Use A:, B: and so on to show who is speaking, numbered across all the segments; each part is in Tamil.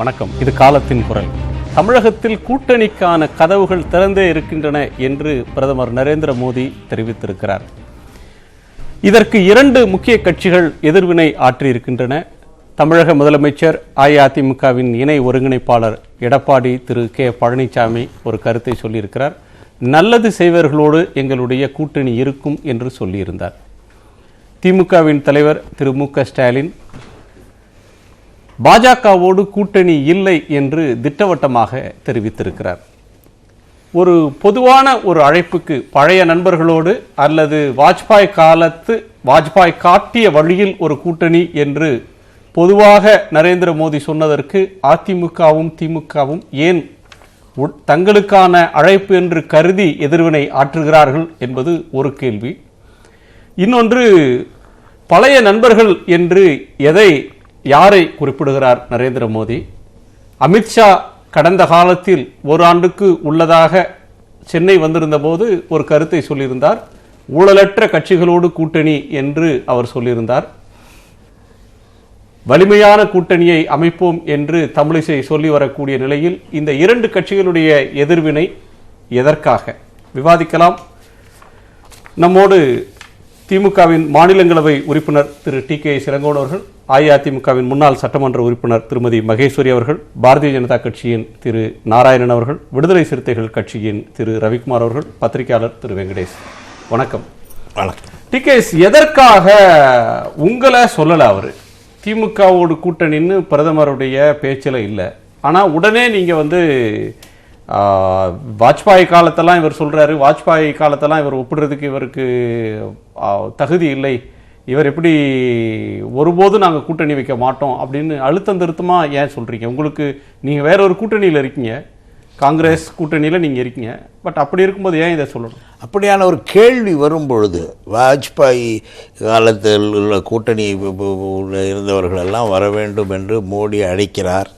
A: வணக்கம். இது காலத்தின் குரல். தமிழகத்தில் கூட்டணிக்கான கதவுகள் திறந்தே இருக்கின்றன என்று பிரதமர் நரேந்திர மோடி தெரிவித்திருக்கிறார். இதற்கு இரண்டு முக்கிய கட்சிகள் எதிர்வினை ஆற்றியிருக்கின்றன. தமிழக முதலமைச்சர் அஇஅதிமுகவின் இணை ஒருங்கிணைப்பாளர் எடப்பாடி திரு கே பழனிசாமி ஒரு கருத்தை சொல்லியிருக்கிறார். நல்லது செய்வர்களோடு எங்களுடைய கூட்டணி இருக்கும் என்று சொல்லியிருந்தார். திமுகவின் தலைவர் திரு மு.க. ஸ்டாலின் பாஜகவோடு கூட்டணி இல்லை என்று திட்டவட்டமாக தெரிவித்திருக்கிறார். ஒரு பொதுவான ஒரு அழைப்புக்கு பழைய நண்பர்களோடு அல்லது வாஜ்பாய் காட்டிய வழியில் ஒரு கூட்டணி என்று பொதுவாக நரேந்திர மோடி சொன்னதற்கு அதிமுகவும் திமுகவும் ஏன் தங்களுக்கான அழைப்பு என்று கருதி எதிர்வினை ஆற்றுகிறார்கள் என்பது ஒரு கேள்வி. இன்னொன்று, பழைய நண்பர்கள் என்று யாரை குறிப்பிடுகிறார் நரேந்திர மோடி? அமித்ஷா கடந்த காலத்தில் ஒரு ஆண்டுக்கு உள்ளதாக சென்னை வந்திருந்த போது ஒரு கருத்தை சொல்லியிருந்தார். ஊழலற்ற கட்சிகளோடு கூட்டணி என்று அவர் சொல்லியிருந்தார். வலிமையான கூட்டணியை அமைப்போம் என்று தமிழிசை சொல்லி வரக்கூடிய நிலையில் இந்த இரண்டு கட்சிகளுடைய எதிர்வினை எதற்காக விவாதிக்கலாம். நம்மோடு திமுகவின் மாநிலங்களவை உறுப்பினர் திரு டி.கே. இளங்கோவன் அவர்கள், அஇஅதிமுகவின் முன்னாள் சட்டமன்ற உறுப்பினர் திருமதி மகேஸ்வரி அவர்கள், பாரதிய ஜனதா கட்சியின் திரு நாராயணன் அவர்கள், விடுதலை சிறுத்தைகள் கட்சியின் திரு ரவிக்குமார் அவர்கள், பத்திரிகையாளர் திரு வெங்கடேஷ். வணக்கம்.
B: வணக்கம்.
A: டி.கே. எதற்காக உங்களை சொல்லல? அவரு திமுகவோடு கூட்டணின்னு பிரதமருடைய பேச்சில் இல்லை. ஆனால் உடனே நீங்கள் வாஜ்பாய் காலத்தெல்லாம் இவர் சொல்றாரு, வாஜ்பாய் காலத்தெல்லாம் இவர் ஒப்பிடுறதுக்கு இவருக்கு தகுதி இல்லை, இவர் எப்படி ஒருபோதும் நாங்கள் கூட்டணி வைக்க மாட்டோம் அப்படின்னு அழுத்தம் திருத்தமாக ஏன் சொல்றீங்க? உங்களுக்கு நீங்கள் வேற ஒரு கூட்டணியில் இருக்கீங்க, காங்கிரஸ் கூட்டணியில் நீங்கள் இருக்கீங்க. பட் அப்படி இருக்கும்போது ஏன் இதை சொல்லணும்?
B: அப்படியான ஒரு கேள்வி வரும்பொழுது, வாஜ்பாய் காலத்தில் உள்ள கூட்டணி இருந்தவர்களெல்லாம் வர வேண்டும் என்று மோடி அழைக்கிறார்.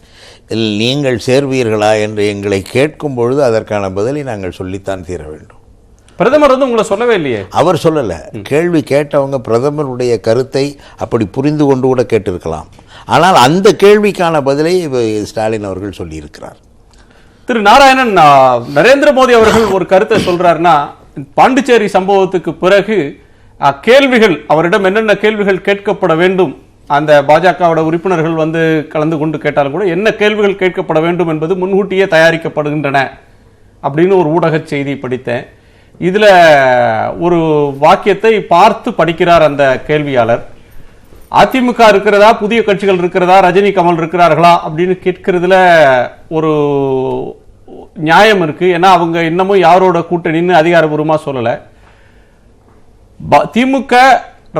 B: இதில் நீங்கள் சேர்வீர்களா என்று எங்களை கேட்கும் பொழுது அதற்கான பதிலை நாங்கள் சொல்லித்தான் தீர வேண்டும்.
A: பிரதமர் உங்களை சொல்லவே இல்லையே.
B: அவர் சொல்லலை. கேள்வி கேட்டவங்க பிரதமருடைய கருத்தை அப்படி புரிந்து கொண்டு கூட கேட்டிருக்கலாம். ஆனால் அந்த கேள்விக்கான பதிலை ஸ்டாலின் அவர்கள் சொல்லியிருக்கிறார்.
A: திரு நாராயணன், நரேந்திர மோடி அவர்கள் ஒரு கருத்தை சொல்றாருன்னா, பாண்டிச்சேரி சம்பவத்துக்கு பிறகு கேள்விகள், அவரிடம் என்னென்ன கேள்விகள் கேட்கப்பட வேண்டும், அந்த பாஜகவோட உறுப்பினர்கள் கலந்து கொண்டு கேட்டாலும் கூட என்ன கேள்விகள் கேட்கப்பட வேண்டும் என்பது முன்கூட்டியே தயாரிக்கப்படுகின்றன அப்படின்னு ஒரு ஊடக செய்தி படித்தேன். இதுல ஒரு வாக்கியத்தை பார்த்து படிக்கிறார் அந்த கேள்வியாளர். அதிமுக இருக்கிறதா, புதிய கட்சிகள் இருக்கிறதா, ரஜினி கமல் இருக்கிறார்களா அப்படின்னு கேட்கிறதுல ஒரு நியாயம் இருக்கு. ஏன்னா அவங்க இன்னமும் யாரோட கூட்டணின்னு அதிகாரபூர்வமா சொல்லல. திமுக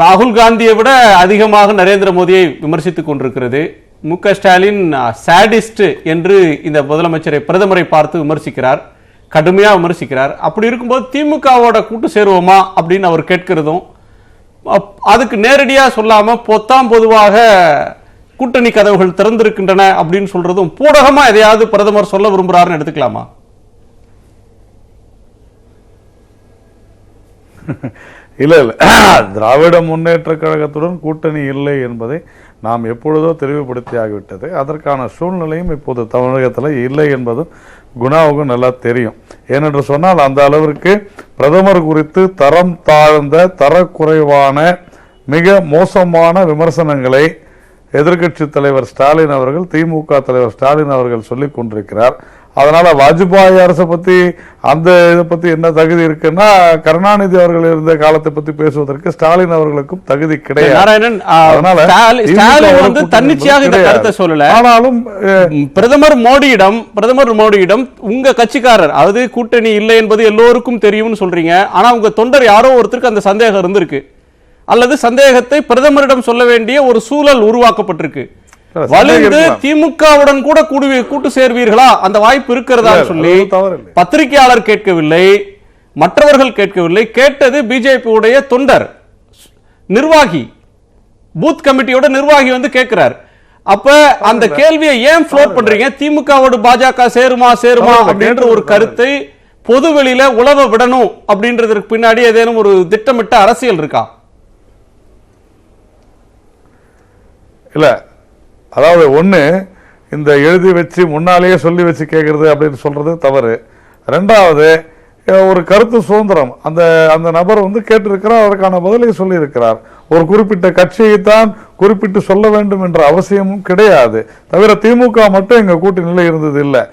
A: ராகுல் காந்தியை விட அதிகமாக நரேந்திர மோடியை விமர்சித்துக் கொண்டிருக்கிறது. மு.க. ஸ்டாலின் சாடிஸ்ட் என்று இந்த முதலமைச்சரை, பிரதமரை பார்த்து விமர்சிக்கிறார், கடுமையாக விமர்சிக்கிறார். அப்படி இருக்கும்போது திமுகவோட கூட்டு சேருவோமா அப்படின்னு அவர் கேட்கிறதும், அதுக்கு நேரடியாக சொல்லாம பொதுவாக கூட்டணி கதவுகள் திறந்திருக்கின்றன அப்படின்னு சொல்றதும் பூடகமா எதையாவது பிரதமர் சொல்ல விரும்புறாருன்னு எடுத்துக்கலாமா?
C: இல்லை, திராவிட முன்னேற்ற கழகத்துடன் கூட்டணி இல்லை என்பதை நாம் எப்பொழுதோ தெளிவுபடுத்தி ஆகிவிட்டது. அதற்கான சூழ்நிலையும் இப்போது தமிழகத்தில் இல்லை என்பதும் குணாவுக்கும் நல்லா தெரியும். ஏனென்று சொன்னால், அந்த அளவிற்கு பிரதமர் குறித்து தரம் தாழ்ந்த, தரக்குறைவான, மிக மோசமான விமர்சனங்களை எதிர்க்கட்சி தலைவர் ஸ்டாலின் அவர்கள், திமுக தலைவர் ஸ்டாலின் அவர்கள் சொல்லிக் கொண்டிருக்கிறார். அதனால வாஜ்பாய் அரசை பத்தி, அந்த இதை பத்தி என்ன தகுதி இருக்குன்னா, கருணாநிதி அவர்கள் இருந்த காலத்தை பத்தி பேசுவதற்கு ஸ்டாலின் அவர்களுக்கும் தகுதி கிடையாது. ஆனாலும்
A: பிரதமர் மோடியிடம் உங்க கட்சிக்காரர், அதாவது கூட்டணி இல்லை என்பது எல்லோருக்கும் தெரியும்னு சொல்றீங்க, ஆனா உங்க தொண்டர் யாரோ ஒருத்தருக்கு அந்த சந்தேகம் இருந்திருக்கு, அல்லது சந்தேகத்தை பிரதமரிடம் சொல்ல வேண்டிய ஒரு சூழல் உருவாக்கப்பட்டிருக்கு. வலிந்து திமுகவுடன் கூட கூட்டு சேர்வீர்களா, அந்த வாய்ப்பு இருக்கிறதா சொல்லி பத்திரிகையாளர் கேட்கவில்லை, மற்றவர்கள் கேட்கவில்லை. கேட்டது பிஜேபியுடைய தொண்டர், நிர்வாகி, பூத் கமிட்டியோட நிர்வாகி கேட்கிறார். அப்ப அந்த கேள்வியை ஏன் ஃப்ளோட் பண்றீங்க? திமுகவோடு பாஜக சேருமா அப்படின்ற ஒரு கருத்தை பொதுவெளியில உலவ விடணும் அப்படின்றதுக்கு பின்னாடி ஏதேனும் ஒரு திட்டமிட்ட அரசியல் இருக்கா?
C: இல்ல, அதாவது ஒன்று, இந்த எழுதி வச்சு முன்னாலேயே சொல்லி வச்சு கேட்கறது அப்படின்னு சொல்றது தவறு. ரெண்டாவது, ஒரு கருத்து சுதந்திரம். அந்த அந்த நபர் வந்து கேட்டிருக்கிறார், அதற்கான பதிலை சொல்லி இருக்கிறார். ஒரு குறிப்பிட்ட கட்சியைத்தான் குறிப்பிட்டு சொல்ல வேண்டும் என்ற அவசியமும் கிடையாது. தவிர திமுக மட்டும் எங்க கூட்டணியில இருந்தது இல்லை.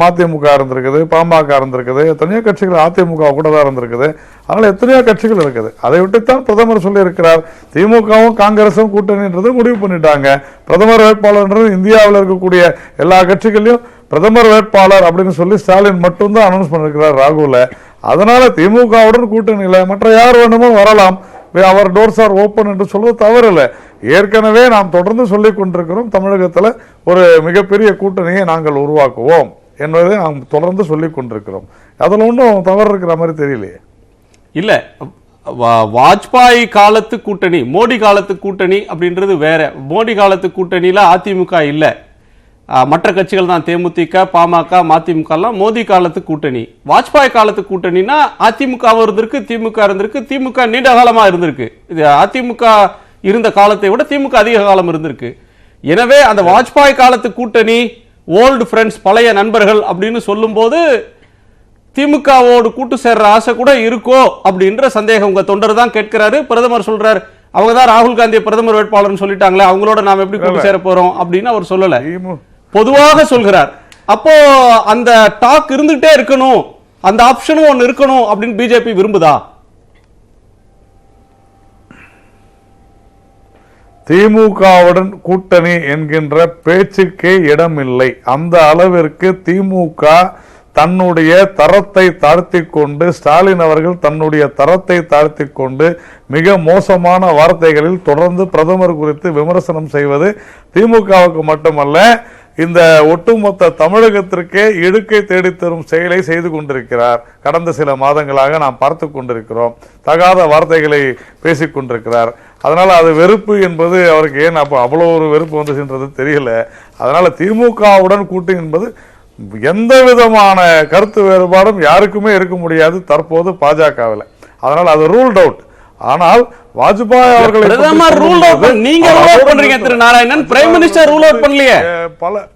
C: மதிமுக இருந்திருக்குது, பாமக இருந்திருக்குது, எத்தனையோ கட்சிகள், அதிமுக கூட தான் இருந்திருக்குது. அதனால எத்தனையோ கட்சிகள் இருக்குது. அதை விட்டுத்தான் பிரதமர் சொல்லி இருக்கிறார். திமுகவும் காங்கிரசும் கூட்டணின்றது முடிவு பண்ணிட்டாங்க. பிரதமர் வேட்பாளர் இந்தியாவில் இருக்கக்கூடிய எல்லா கட்சிகளையும் பிரதமர் வேட்பாளர் அப்படின்னு சொல்லி ஸ்டாலின் மட்டும்தான் அனௌன்ஸ் பண்ணிருக்கிறார் ராகுல. அதனால திமுகவுடன் கூட்டணியில மற்ற யார் வேணுமோ வரலாம், அவர் டோர்ஸ் ஆர் ஓப்பன் என்று சொல்வது தவறில்லை. ஏற்கனவே நாம் தொடர்ந்து சொல்லிக் கொண்டிருக்கிறோம், தமிழகத்தில் ஒரு மிகப்பெரிய கூட்டணியை நாங்கள் உருவாக்குவோம் என்பதை நாம் தொடர்ந்து சொல்லிக் கொண்டிருக்கிறோம். அதுல ஒன்றும் தவறு இருக்கிற மாதிரி தெரியலையே.
A: இல்ல, வாஜ்பாய் காலத்து கூட்டணி மோடி காலத்து கூட்டணி அப்படின்றது வேற. மோடி காலத்து கூட்டணியில அதிமுக இல்ல, மற்ற கட்சிகள் தான், தேமுதிக, பாமக, மதிமுக எல்லாம் மோடி காலத்து கூட்டணி. வாஜ்பாய் காலத்து கூட்டணினா அதிமுக இருந்திருக்கு, திமுக இருந்திருக்கு. திமுக நீண்ட காலமா இருந்திருக்கு. இது அதிமுக இருந்த காலத்தை விட திமுக அதிக காலம் இருந்திருக்கு. எனவே அந்த வாஜ்பாய் காலத்து கூட்டணி, ஓல்டு ஃப்ரெண்ட்ஸ், பழைய நண்பர்கள் அப்படின்னு சொல்லும் போது திமுகவோடு கூட்டு சேர்ற ஆசை கூட இருக்கோ அப்படின்ற சந்தேகம் உங்க தொண்டர் தான் கேட்கிறாரு. பிரதமர் சொல்றாரு, அவங்க தான் ராகுல் காந்தியை பிரதமர் வேட்பாளர்னு சொல்லிட்டாங்களே, அவங்களோட நாம எப்படி கூட்டு சேர போறோம் அப்படின்னு அவர் சொல்லல, பொதுவாக சொல்கிறார். அப்போ அந்த டாக் இருந்துகிட்டே இருக்கணும், அந்த ஆப்ஷனும் ஒன்னு இருக்கணும் அப்படின்னு பிஜேபி விரும்புதா?
C: திமுகவுடன் கூட்டணி என்கின்ற பேச்சுக்கே இடமில்லை. அந்த அளவிற்கு திமுக தன்னுடைய தரத்தை தாழ்த்தி கொண்டு, ஸ்டாலின் அவர்கள் தன்னுடைய தரத்தை தாழ்த்தி கொண்டு மிக மோசமான வார்த்தைகளில் தொடர்ந்து பிரதமர் குறித்து விமர்சனம் செய்வது திமுகவுக்கு மட்டுமல்ல, இந்த ஒட்டுமொத்த தமிழகத்திற்கே இடுக்கை தேடித்தரும் செயலை செய்து கொண்டிருக்கிறார். கடந்த சில மாதங்களாக நாம் பார்த்து கொண்டிருக்கிறோம். தகாத வார்த்தைகளை பேசிக் கொண்டிருக்கிறார். அதனால அது வெறுப்பு என்பது அவருக்கு ஏன் அப்போ அவ்வளோ ஒரு வெறுப்பு வந்துச்சுன்றது தெரியல. அதனால திமுகவுடன் கூட்டணி என்பது எந்த விதமான கருத்து வேறுபாடும் யாருக்குமே இருக்க முடியாது தற்போது பாஜகவில். அதனால அது ரூல்ட் அவுட். ஆனால் வாஜ்பாய் அவர்களை
A: பிரதமர் ரூல் அவுட் நீங்க ரூல் அவுட் பண்றீங்க Thiru Narayanan. Prime minister rule out பண்ணலையே.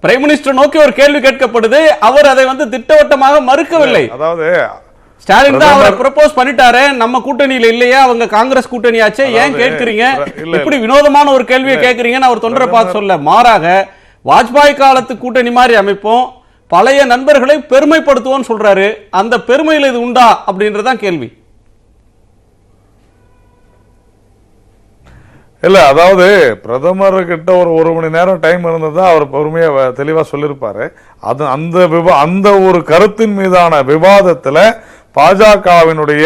A: பிரைம் மினிஸ்டர் நோக்கி ஒரு கேள்வி கேட்கப்படுது, அவர் அதை வந்து திட்டவட்டமாக மறுக்கவில்லை.
C: அதாவது
A: ஸ்டாலின் தான் அவரை ப்ரப்போஸ் பண்ணிட்டாரு, நம்ம கூட்டணியில இல்லையா, அவங்க காங்கிரஸ் கூட்டணி ஆச்சே, ஏன் கேட்கிறீங்க, இப்படி வினோதமான ஒரு கேள்வியை கேட்கிறீங்கன்னு அவர் தொண்டரை பார்த்து சொல்ல, மாறாக வாஜ்பாய் காலத்து கூட்டணி மாதிரி அமைப்போம், பழைய நண்பர்களை பெருமைப்படுத்துவோம் சொல்றாரு. அந்த பெருமையில் இது உண்டா அப்படின்றதான் கேள்வி.
C: இல்ல, அதாவது பிரதமர் கிட்ட ஒரு மணி நேரம் டைம் இருந்ததா அவர் பொறுமையா தெளிவா சொல்லிருப்பாரு. அது அந்த ஒரு கருத்தின் மீதான விவாதத்துல பாஜகவினுடைய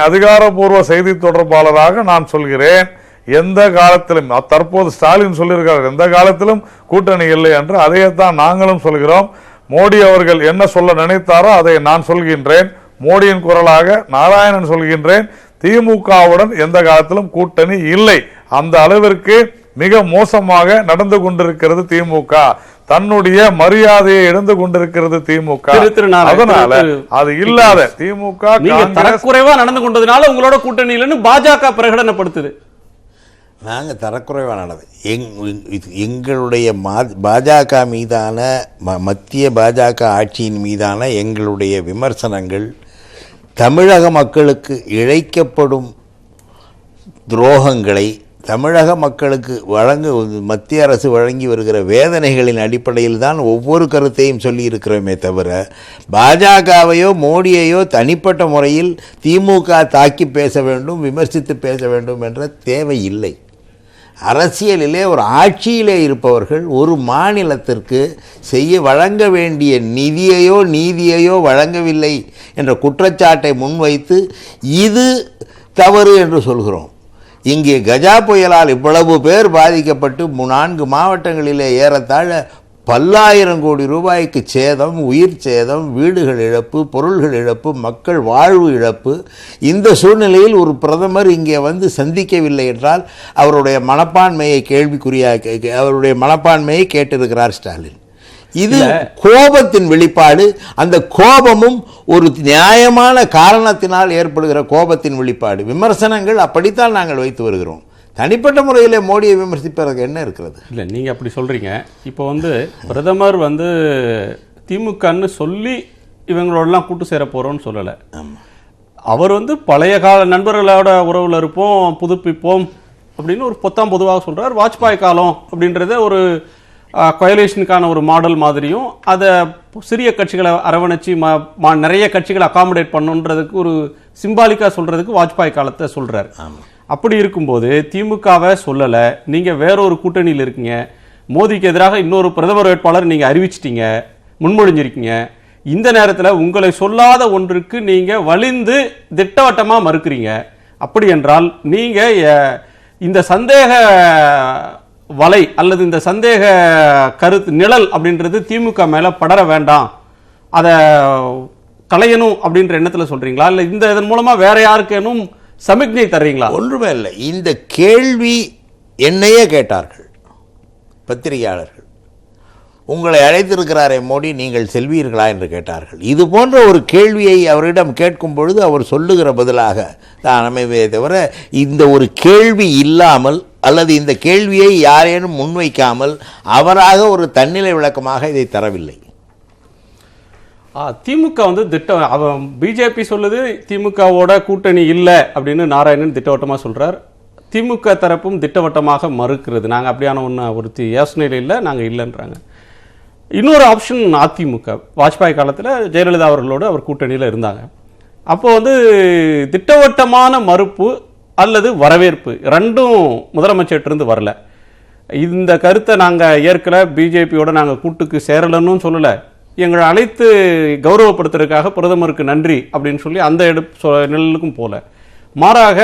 C: அதிகாரப்பூர்வ செய்தி தொடர்பாளராக நான் சொல்கிறேன், எந்த காலத்திலும், தற்போது ஸ்டாலின் சொல்லியிருக்கிறார், எந்த காலத்திலும் கூட்டணி இல்லை என்று. அதையத்தான் நாங்களும் சொல்கிறோம். மோடி அவர்கள் என்ன சொல்ல நினைத்தாரோ அதை நான் சொல்கின்றேன். மோடியின் குரலாக நாராயணன் சொல்கின்றேன், திமுகவுடன் எந்த காலத்திலும் கூட்டணி இல்லை. அந்த அளவிற்கு மிக மோசமாக நடந்து கொண்டிருக்கிறது திமுக. தன்னுடைய மரியாதையை இழந்து கொண்டிருக்கிறது திமுக. அதனால அது இல்லாத திமுக
A: தரக்குறைவா நடந்து கொண்டதுனால உங்களோட கூட்டணி இல்லைன்னு பாஜக பிரகடனப்படுத்துது.
B: நாங்கள் தரக்குறைவானது எங்களுடைய பாஜக மீதான மத்திய பாஜக ஆட்சியின் மீதான எங்களுடைய விமர்சனங்கள் தமிழக மக்களுக்கு இழைக்கப்படும் துரோகங்களை, தமிழக மக்களுக்கு மத்திய அரசு வழங்கி வருகிற வேதனைகளின் அடிப்படையில் தான் ஒவ்வொரு கருத்தையும் சொல்லி இருக்கிறோமே தவிர, பாஜகவையோ மோடியையோ தனிப்பட்ட முறையில் திமுக தாக்கி பேச வேண்டும், விமர்சித்து பேச வேண்டும் என்ற தேவை இல்லை. அரசியலிலே ஒரு ஆட்சியிலே இருப்பவர்கள் ஒரு மாநிலத்திற்கு வழங்க வேண்டிய நீதியையோ வழங்கவில்லை என்ற குற்றச்சாட்டை முன்வைத்து இது தவறு என்று சொல்கிறோம். இங்கே கஜா புயலால் இவ்வளவு பேர் பாதிக்கப்பட்டு 4 மாவட்டங்களிலே ஏறத்தாழ பல்லாயிரம் கோடி ரூபாய்க்கு சேதம், உயிர் சேதம், வீடுகள் இழப்பு, பொருள்கள் இழப்பு, மக்கள் வாழ்வு இழப்பு. இந்த சூழ்நிலையில் ஒரு பிரதமர் இங்கே வந்து சந்திக்கவில்லை என்றால் அவருடைய மனப்பான்மையை கேட்டிருக்கிறார் ஸ்டாலின். இது கோபத்தின் வெளிப்பாடு. அந்த கோபமும் ஒரு நியாயமான காரணத்தினால் ஏற்படுகிற கோபத்தின் வெளிப்பாடு. விமர்சனங்கள் அப்படித்தான் நாங்கள் வைத்து வருகிறோம். தனிப்பட்ட முறையில் மோடியை விமர்சிப்பதற்கு என்ன இருக்கிறது?
A: இல்லை, நீங்கள் அப்படி சொல்கிறீங்க. இப்போ பிரதமர் திமுகன்னு சொல்லி இவங்களோடலாம் கூட்டு சேர போகிறோன்னு சொல்லலை. அவர் பழைய கால நண்பர்களோட உறவில் இருப்போம், புதுப்பிப்போம் அப்படின்னு ஒரு பொதுவாக சொல்கிறார். வாஜ்பாய் காலம் அப்படின்றத ஒரு கோயலேஷனுக்கான ஒரு மாடல் மாதிரியும், அதை சிறிய கட்சிகளை அரவணைச்சி நிறைய கட்சிகளை அகாமடேட் பண்ணுன்றதுக்கு ஒரு சிம்பாலிக்காக சொல்கிறதுக்கு வாஜ்பாய் காலத்தை சொல்கிறார். அப்படி இருக்கும்போது திமுகவை சொல்லலை, நீங்கள் வேற ஒரு கூட்டணியில் இருக்கீங்க, மோடிக்கு எதிராக இன்னொரு பிரதமர் வேட்பாளர் நீங்கள் அறிவிச்சிட்டீங்க, முன்மொழிஞ்சிருக்கீங்க. இந்த நேரத்தில் உங்களை சொல்லாத ஒன்றுக்கு நீங்கள் வலிந்து திட்டவட்டமாக மறுக்கிறீங்க. அப்படி என்றால் நீங்கள் இந்த சந்தேக வலை அல்லது இந்த சந்தேக கருத்து நிழல் அப்படின்றது திமுக மேலே படர வேண்டாம், அதை களையணும் அப்படின்ற எண்ணத்தில் சொல்கிறீங்களா, இல்லை இதன் மூலமாக வேற யாருக்கேனும் சமிக்ஞை தர்றீங்களா?
B: ஒன்றுமே இல்லை. இந்த கேள்வி என்னையே கேட்டார்கள் பத்திரிகையாளர்கள். உங்களை அழைத்திருக்கிறாரே மோடி, நீங்கள் செல்வீர்களா என்று கேட்டார்கள். இது போன்ற ஒரு கேள்வியை அவரிடம் கேட்கும் பொழுது அவர் சொல்லுகிற பதிலாக தான் அமைவே தவிர இந்த ஒரு கேள்வி இல்லாமல் அல்லது இந்த கேள்வியை யாரேனும் முன்வைக்காமல் அவராக ஒரு தன்னிலை விளக்கமாக இதை தரவில்லை.
A: திமுக திட்டம் பிஜேபி சொல்லுது திமுகவோட கூட்டணி இல்லை அப்படின்னு நாராயணன் திட்டவட்டமாக சொல்றார். திமுக தரப்பும் திட்டவட்டமாக மறுக்கிறது. நாங்கள் அப்படியான ஒரு யோசனையில் இல்லை, நாங்கள் இல்லைன்றாங்க. இன்னொரு ஆப்ஷன் அதிமுக வாஜ்பாய் காலத்தில் ஜெயலலிதா அவர்களோடு அவர் கூட்டணியில் இருந்தாங்க. அப்போ திட்டவட்டமான மறுப்பு அல்லது வரவேற்பு ரெண்டும் முதலமைச்சர்கிட்ட வரல. இந்த கருத்தை நாங்கள் ஏற்கல, பிஜேபியோட நாங்கள் கூட்டுக்கு சேரலன்னு சொல்லலை, எங்களை அழைத்து கௌரவப்படுத்துறதுக்காக பிரதமருக்கு நன்றி அப்படின்னு சொல்லி அந்த நிழலுக்கும் போல, மாறாக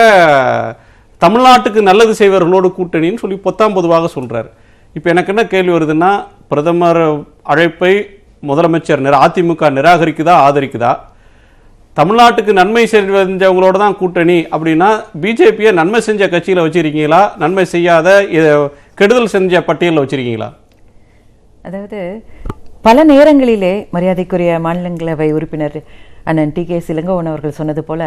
A: தமிழ்நாட்டுக்கு நல்லது செய்வர்களோடு கூட்டணின்னு சொல்லி பொதுவாக சொல்றாரு. இப்போ எனக்கு என்ன கேள்வி வருதுன்னா, பிரதமர் அழைப்பை முதலமைச்சர் அதிமுக நிராகரிக்குதா ஆதரிக்குதா? தமிழ்நாட்டுக்கு நன்மை செஞ்சவங்களோட தான் கூட்டணி அப்படின்னா பிஜேபியை நன்மை செஞ்ச கட்சியில் வச்சிருக்கீங்களா, நன்மை செய்யாத கெடுதல் செஞ்ச பட்டியலில் வச்சிருக்கீங்களா?
D: அதாவது பல நேரங்களிலே மரியாதைக்குரிய மாநிலங்களவை உறுப்பினர் அண்ணன் டி.கே. இளங்கோவன் அவர்கள் சொன்னது போல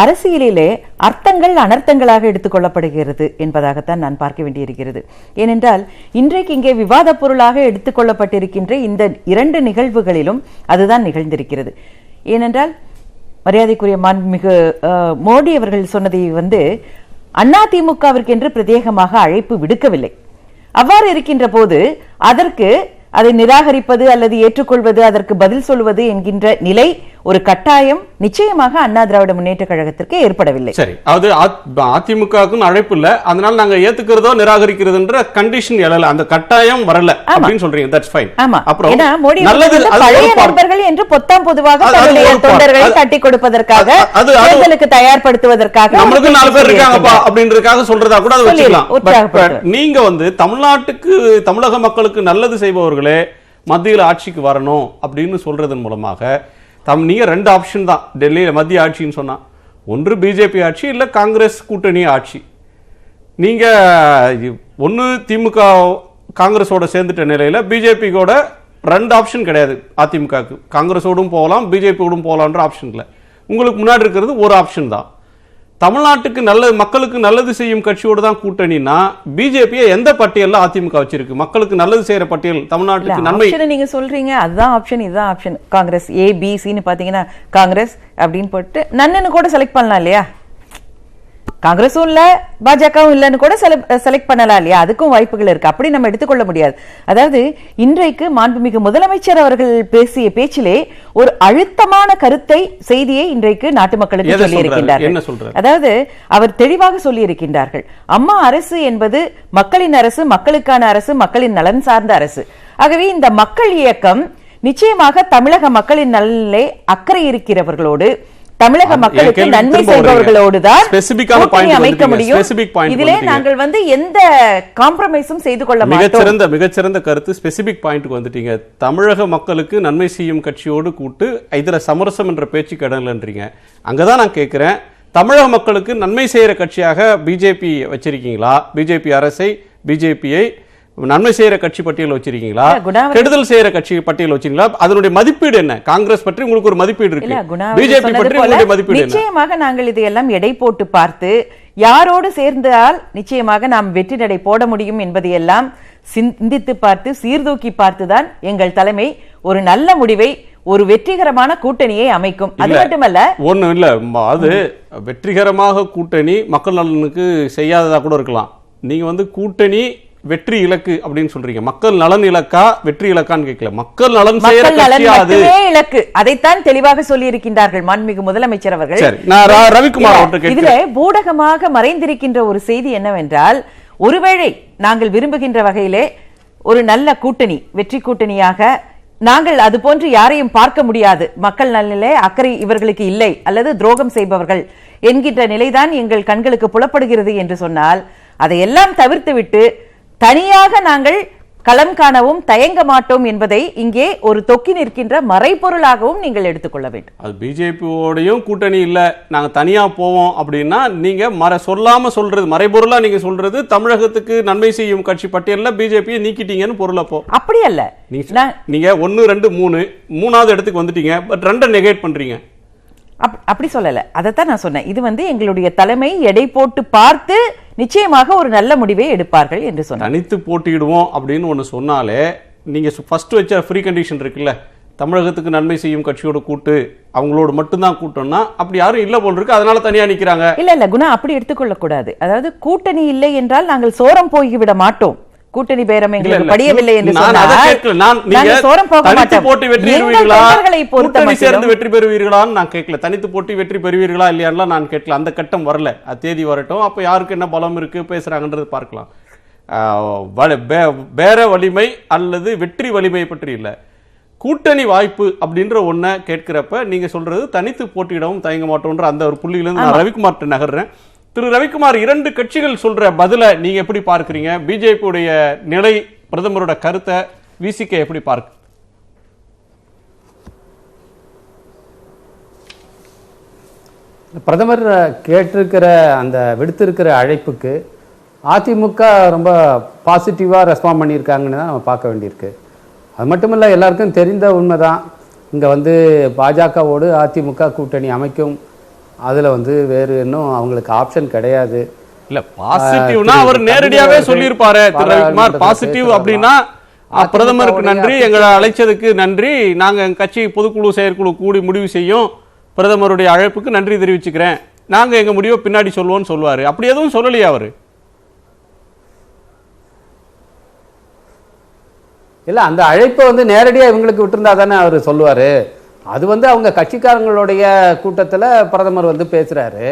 D: அரசியலிலே அர்த்தங்கள் அனர்த்தங்களாக எடுத்துக்கொள்ளப்படுகிறது என்பதாகத்தான் நான் பார்க்க வேண்டியிருக்கிறது. ஏனென்றால் இன்றைக்கு இங்கே விவாத பொருளாக எடுத்துக்கொள்ளப்பட்டிருக்கின்ற இந்த இரண்டு நிகழ்வுகளிலும் அதுதான் நிகழ்ந்திருக்கிறது. ஏனென்றால் மரியாதைக்குரிய மாண்புமிகு மோடி அவர்கள் சொன்னதை அதிமுகவிற்கு என்று பிரத்யேகமாக அழைப்பு விடுக்கவில்லை. அவ்வாறு இருக்கின்ற போது அதற்கு அதை நிராகரிப்பது அல்லது ஏற்றுக்கொள்வது, அதற்கு பதில் சொல்வது என்கின்ற நிலை ஒரு கட்டாயம் நிச்சயமாக அண்ணா திராவிட முன்னேற்ற கழகத்திற்கு ஏற்படவில்லை.
A: சரி, அது அதிமுகவுக்கு அழைப்பு இல்ல, அதனால நாங்க ஏத்துக்கிறதோ நிராகரிக்கிறதுன்ற கண்டிஷன் எழல, அந்த கட்டாயம் வரல அப்படின்னு சொல்றீங்க. That's fine.
D: அப்புறம் நல்லது பழைய நண்பர்கள் என்று பொதுவாக தன்னுடைய தொண்டர்களை தட்டி கொடுப்பதற்காக, தேர்தலுக்கு தயார்படுத்துவதற்காக
A: நம்மளுக்கு 4 பேர் இருக்காங்கப்பா அப்படின்றதுக்காக சொல்றதா கூட அது வச்சுக்கலாம். நீங்க தமிழ்நாட்டுக்கு தமிழக மக்களுக்கு நல்லது செய்பவர்களே மத்தியில் ஆட்சிக்கு வரணும் அப்படின்னு சொல்றதன் மூலமாக நீங்க 2 ஆப்ஷன் தான் டெல்லியில் மத்திய ஆட்சின்னு சொன்னா, ஒன்று பிஜேபி ஆட்சி இல்ல காங்கிரஸ் கூட்டணி ஆட்சி. நீங்க ஒன்னு திமுக காங்கிரஸோட சேர்ந்துட்ட நிலையில பிஜேபி கூட 2 ஆப்ஷன் கிடையாது. அதிமுகக்கு காங்கிரஸோடும் போகலாம், பிஜேபியோடும் போகலான்ற ஆப்ஷன் இல்லை. உங்களுக்கு முன்னாடி இருக்கிறது ஒரு ஆப்ஷன் தான். தமிழ்நாட்டுக்கு நல்லது, மக்களுக்கு நல்லது செய்யும் கட்சியோடு தான் கூட்டணினா பிஜேபியை எந்த பட்டியல்ல அதிமுக வச்சிருக்கு? மக்களுக்கு நல்லது செய்யற பட்டியல், தமிழ்நாட்டுக்கு நன்மை
D: நீங்க சொல்றீங்க, அதுதான் ஆப்ஷன், இதுதான் ஆப்ஷன். காங்கிரஸ் ஏபிசின்னு பாத்தீங்கன்னா காங்கிரஸ் அப்படின்னு போட்டு நன்னு கூட செலக்ட் பண்ணலாம் இல்லையா? காங்கிரஸும் இல்ல பாஜகவும் இல்லைன்னு கூட செலக்ட் பண்ணலாம் இல்லையா? அதுக்கும் வாய்ப்புகள் இருக்கு. அப்படி நம்ம எடுத்துக்கொள்ள முடியாது. அதாவது இன்றைக்கு மாண்புமிகு முதலமைச்சர் அவர்கள் பேசிய பேச்சிலே ஒரு அழுத்தமான கருத்தை, செய்தியை இன்றைக்கு நாட்டு மக்களுக்கு சொல்லியிருக்கின்றார்கள். அதாவது அவர் தெளிவாக சொல்லியிருக்கின்றார்கள், அம்மா அரசு என்பது மக்களின் அரசு, மக்களுக்கான அரசு, மக்களின் நலன் சார்ந்த அரசு. ஆகவே இந்த மக்கள் இயக்கம் நிச்சயமாக தமிழக மக்களின் நலனிலே அக்கறை இருக்கிறவர்களோடு, தமிழக மக்களுக்கு நன்மை செய்பவர்களோடு தான் அமைக்க முடியும். இதிலே நாங்கள் எந்த காம்ப்ரமைஸும் செய்து கொள்ள மாட்டோம்.
A: மிகச்சிறந்த கருத்து. ஸ்பெசிபிக் பாயிண்ட்க்கு வந்துட்டீங்க. தமிழக மக்களுக்கு நன்மை செய்யும் கட்சியோடு கூட்டு இதுல சமரசம் என்ற பேச்சு கடன்லன்றீங்க. அங்கதான் நான் கேட்கிறேன், தமிழக மக்களுக்கு நன்மை செய்யற கட்சியாக பிஜேபி வச்சிருக்கீங்களா? பிஜேபி அரசை, பிஜேபியை நன்மை செய்யற கட்சி பட்டியல் வச்சிருக்கீங்களா,
D: குணாவதி
A: கெடுதல் செய்யற கட்சி பட்டியல் வச்சிருக்கீங்களா? அதனுடைய மதிப்பீடு என்ன? காங்கிரஸ் பற்றி உங்களுக்கு ஒரு மதிப்பீடு இருக்கு, பிஜேபி பற்றி உங்களுடைய மதிப்பீடு என்ன?
D: நிச்சயமாக நாங்கள் இதையெல்லாம் எடை போட்டு பார்த்து யாரோடு சேர்ந்தால் நிச்சயமாக நாம் வெற்றி நடை போட முடியும் என்பதையெல்லாம் சிந்தித்து பார்த்து சீர்தூக்கி பார்த்துதான் எங்கள் தலைமை ஒரு நல்ல முடிவை, ஒரு வெற்றிகரமான கூட்டணியை அமைக்கும். அது மட்டுமல்ல,
A: ஒண்ணும் இல்ல, அது வெற்றிகரமாக கூட்டணி மக்கள் நலனுக்கு செய்யாததா கூட இருக்கலாம். நீங்க கூட்டணி வெற்றி இலக்கு அப்படின்னு சொல்றீங்க. மக்கள் நலன் இலக்கா வெற்றி இலக்கான்னு கேட்கல, மக்கள் நலன் செய்யற கட்சியா அது
D: இலக்கு. அதைத்தான் தெளிவாக சொல்லி இருக்கின்றார்கள் மாண்புமிகு முதலமைச்சர் அவர்கள்.
A: நான் ரவிக்குமார் அவர்கள் கேட்கிறேன்.
D: இதுல பூடகமாக மறைந்திருக்கின்ற ஒரு செய்தி என்னவென்றால், ஒருவேளை நாங்கள் விரும்புகின்ற வகையிலே ஒரு நல்ல கூட்டணி, வெற்றி கூட்டணியாக நாங்கள் அது போன்று யாரையும் பார்க்க முடியாது, மக்கள் நலனிலே அக்கறை இவர்களுக்கு இல்லை அல்லது துரோகம் செய்பவர்கள் என்கின்ற நிலைதான் எங்கள் கண்களுக்கு புலப்படுகிறது என்று சொன்னால், அதையெல்லாம் தவிர்த்துவிட்டு தனியாக நாங்கள் களம் காணவும் தயங்க மாட்டோம் என்பதை இங்கே ஒரு தொக்கி நிற்கின்ற மறைபொருளாகவும் நீங்கள் எடுத்துக்கொள்ள வேண்டும்.
A: அது பிஜேபியோடையும் கூட்டணி இல்ல, நாங்க தனியா போவோம் அப்படின்னா நீங்க சொல்லாம சொல்றது, மறைபொருளா நீங்க சொல்றது தமிழகத்துக்கு நன்மை செய்யும் கட்சி பட்டியல்ல பிஜேபியை நீக்கிட்டீங்கன்னு பொருள். அப்போ அப்படி அல்ல, நீங்க 1 2 3 மூணாவது இடத்துக்கு வந்துட்டீங்க, பட் 2 நெகேட் பண்றீங்க.
D: அப்படி சொல்லல, அதைத்தான் நான் சொன்னேன். இது எங்களுடைய தலைமை எடை போட்டு பார்த்து நிச்சயமாக ஒரு நல்ல முடிவை எடுப்பார்கள் என்று சொன்னார்.
A: தனித்து போட்டியிடுவோம் அப்படின்னு ஒன்று சொன்னாலே நீங்க ஃபர்ஸ்ட் வச்ச ஃப்ரீ கண்டிஷன் இருக்குல்ல, தமிழகத்துக்கு நன்மை செய்யும் கட்சியோட கூட்டு, அவங்களோட மட்டும்தான் கூட்டம்னா அப்படி யாரும் இல்ல போல் இருக்கு, அதனால தனியா நிக்கிறாங்க.
D: இல்ல குணா, அப்படி எடுத்துக்கொள்ள கூடாது. அதாவது கூட்டணி இல்லை என்றால் நாங்கள் சோரம் போய்விட மாட்டோம். கூட்டணி பேரம் எங்களுக்கு படியவில்லை என்று
A: வெற்றி பெறுவீர்களான்னு நான் கேட்கல, தனித்து போட்டி வெற்றி பெறுவீர்களா இல்லையா நான் கேட்கல. அந்த கட்டம் வரல, தேதி வரட்டும், அப்ப யாருக்கு என்ன பலம் இருக்கு பேசுறாங்கன்றது பார்க்கலாம். பேர வலிமை அல்லது வெற்றி வலிமை பற்றி இல்ல, கூட்டணி வாய்ப்பு அப்படின்ற ஒன்ன கேட்கிறப்ப நீங்க சொல்றது தனித்து போட்டியிடவும் தயங்க மாட்டோம்ன்ற அந்த ஒரு புள்ளியிலிருந்து நான் ரவிக்குமார் நகர்றேன். திரு ரவிக்குமார், 2 கட்சிகள் சொல்ற பதில நீங்க எப்படி பார்க்கிறீங்க? பிஜேபியுடைய நிலை, பிரதமரோட கருத்தை விசிக எப்படி பார்க்க?
E: பிரதமர் கேட்டிருக்கிற அந்த விடுத்திருக்கிற அழைப்புக்கு அதிமுக ரொம்ப பாசிட்டிவாக ரெஸ்பாண்ட் பண்ணியிருக்காங்கன்னு தான் நம்ம பார்க்க வேண்டியிருக்கு. அது மட்டும் இல்லை, எல்லாருக்கும் தெரிந்த உண்மைதான், இங்கே பாஜகவோடு அதிமுக கூட்டணி அமைக்கும், அதில் வேறு இன்னும் அவங்களுக்கு ஆப்ஷன் கிடையாது.
A: இல்ல பாசிட்டிவ்னா அவர் நேரடியாவே சொல்லியிருப்பாரு திரு ரவிக்குமார். பாசிட்டிவ் அப்படின்னா பிரதமருக்கு நன்றி, எங்களை அழைச்சதுக்கு நன்றி, நாங்க எங்க கட்சி பொதுக்குழு செயற்குழு கூடி முடிவு செய்யும், பிரதமருடைய அழைப்புக்கு நன்றி தெரிவிச்சுக்கிறேன், நாங்க எங்க முடிவை பின்னாடி சொல்லுவோம்னு சொல்லுவாரு. அப்படி எதுவும் சொல்லலையா அவரு?
E: இல்லை, அந்த அழைப்பை நேரடியாக இவங்களுக்கு விட்டுருந்தா தானே அவர் சொல்லுவார். அது அவங்க கட்சிக்காரங்களுடைய கூட்டத்தில் பிரதமர் பேசுகிறாரு.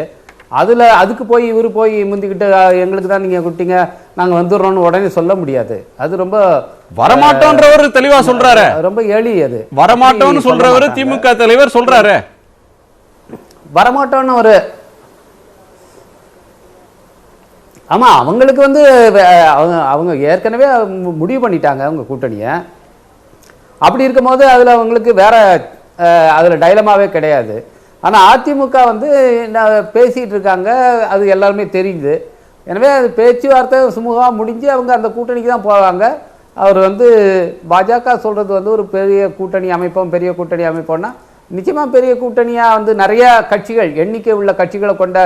E: அதுக்கு போய் இவர் போய் முந்திக்கிட்டு எங்களுக்கு தான் நீங்கள் கூட்டிங்க, நாங்கள் வந்துடுறோம்னு உடனே சொல்ல முடியாது. அது ரொம்ப
A: வரமாட்டோன்றவர் தெளிவா சொல்றாரு, ரொம்ப
E: எளி. அது
A: வரமாட்டோம்னு சொல்றவர் திமுக தலைவர் சொல்றாரு,
E: வரமாட்டோன்னு ஒரு ஆமாம், அவங்களுக்கு அவங்க ஏற்கனவே முடிவு பண்ணிட்டாங்க அவங்க கூட்டணியை. அப்படி இருக்கும்போது அதில் அவங்களுக்கு வேற அதில் டைலமாவே கிடையாது. ஆனால் அதிமுக பேசிகிட்டு இருக்காங்க, அது எல்லாருமே தெரியுது. எனவே அது பேச்சுவார்த்தை சுமூகமாக முடிஞ்சு அவங்க அந்த கூட்டணிக்கு தான் போவாங்க. அவர் பாஜக சொல்கிறது ஒரு பெரிய கூட்டணி அமைப்போம், பெரிய கூட்டணி அமைப்போம்னா நிச்சயமாக பெரிய கூட்டணியாக நிறைய கட்சிகள், எண்ணிக்கை உள்ள கட்சிகளை கொண்ட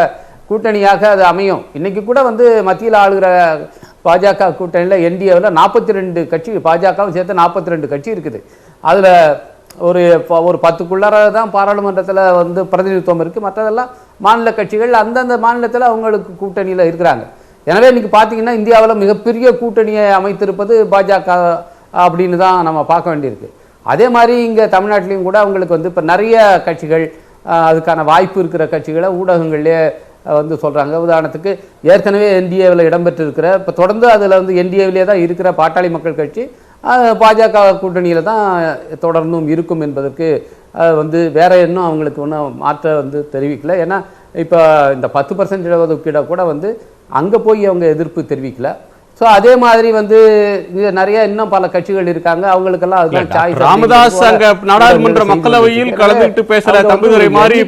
E: கூட்டணியாக அது அமையும். இன்றைக்கி கூட மத்தியில் ஆளுகிற பாஜக கூட்டணியில் என்டிஏவில் 42 கட்சி, பாஜகவும் சேர்த்து 42 கட்சி இருக்குது. அதில் ஒரு 10க்குள்ளார தான் பாராளுமன்றத்தில் பிரதிநிதித்துவம் இருக்குது. மற்றதெல்லாம் மாநில கட்சிகள், அந்தந்த மாநிலத்தில் அவங்களுக்கு கூட்டணியில் இருக்கிறாங்க. எனவே இன்றைக்கி பார்த்தீங்கன்னா இந்தியாவில் மிகப்பெரிய கூட்டணியை அமைத்திருப்பது பாஜக அப்படின்னு தான் நம்ம பார்க்க வேண்டியிருக்கு. அதே மாதிரி இங்கே தமிழ்நாட்டிலையும் கூட அவங்களுக்கு இப்போ நிறைய கட்சிகள், அதுக்கான வாய்ப்பு இருக்கிற கட்சிகளை ஊடகங்கள்லேயே சொல்கிறாங்க. உதாரணத்துக்கு ஏற்கனவே என்டிஏவில் இடம்பெற்றிருக்கிற, இப்போ தொடர்ந்து அதில் என்டிஏவிலே தான் இருக்கிற பாட்டாளி மக்கள் கட்சி பாஜக கூட்டணியில் தான் தொடர்ந்தும் இருக்கும் என்பதற்கு வேற இன்னும் அவங்களுக்கு ஒன்றும் மாற்ற தெரிவிக்கல. ஏன்னா இப்போ இந்த 10% இடஒதுக்கீடை கூட அங்கே போய் அவங்க எதிர்ப்பு தெரிவிக்கல. ஸோ அதே மாதிரி நிறைய இன்னும் பல கட்சிகள் இருக்காங்க, அவங்களுக்கெல்லாம் அதுதான் சாய்ஸ்.
A: ராமதாஸ் அங்க நாடாளுமன்ற மக்களவையில் கலந்துட்டு பேசுற தம்பிதுரை மாதிரி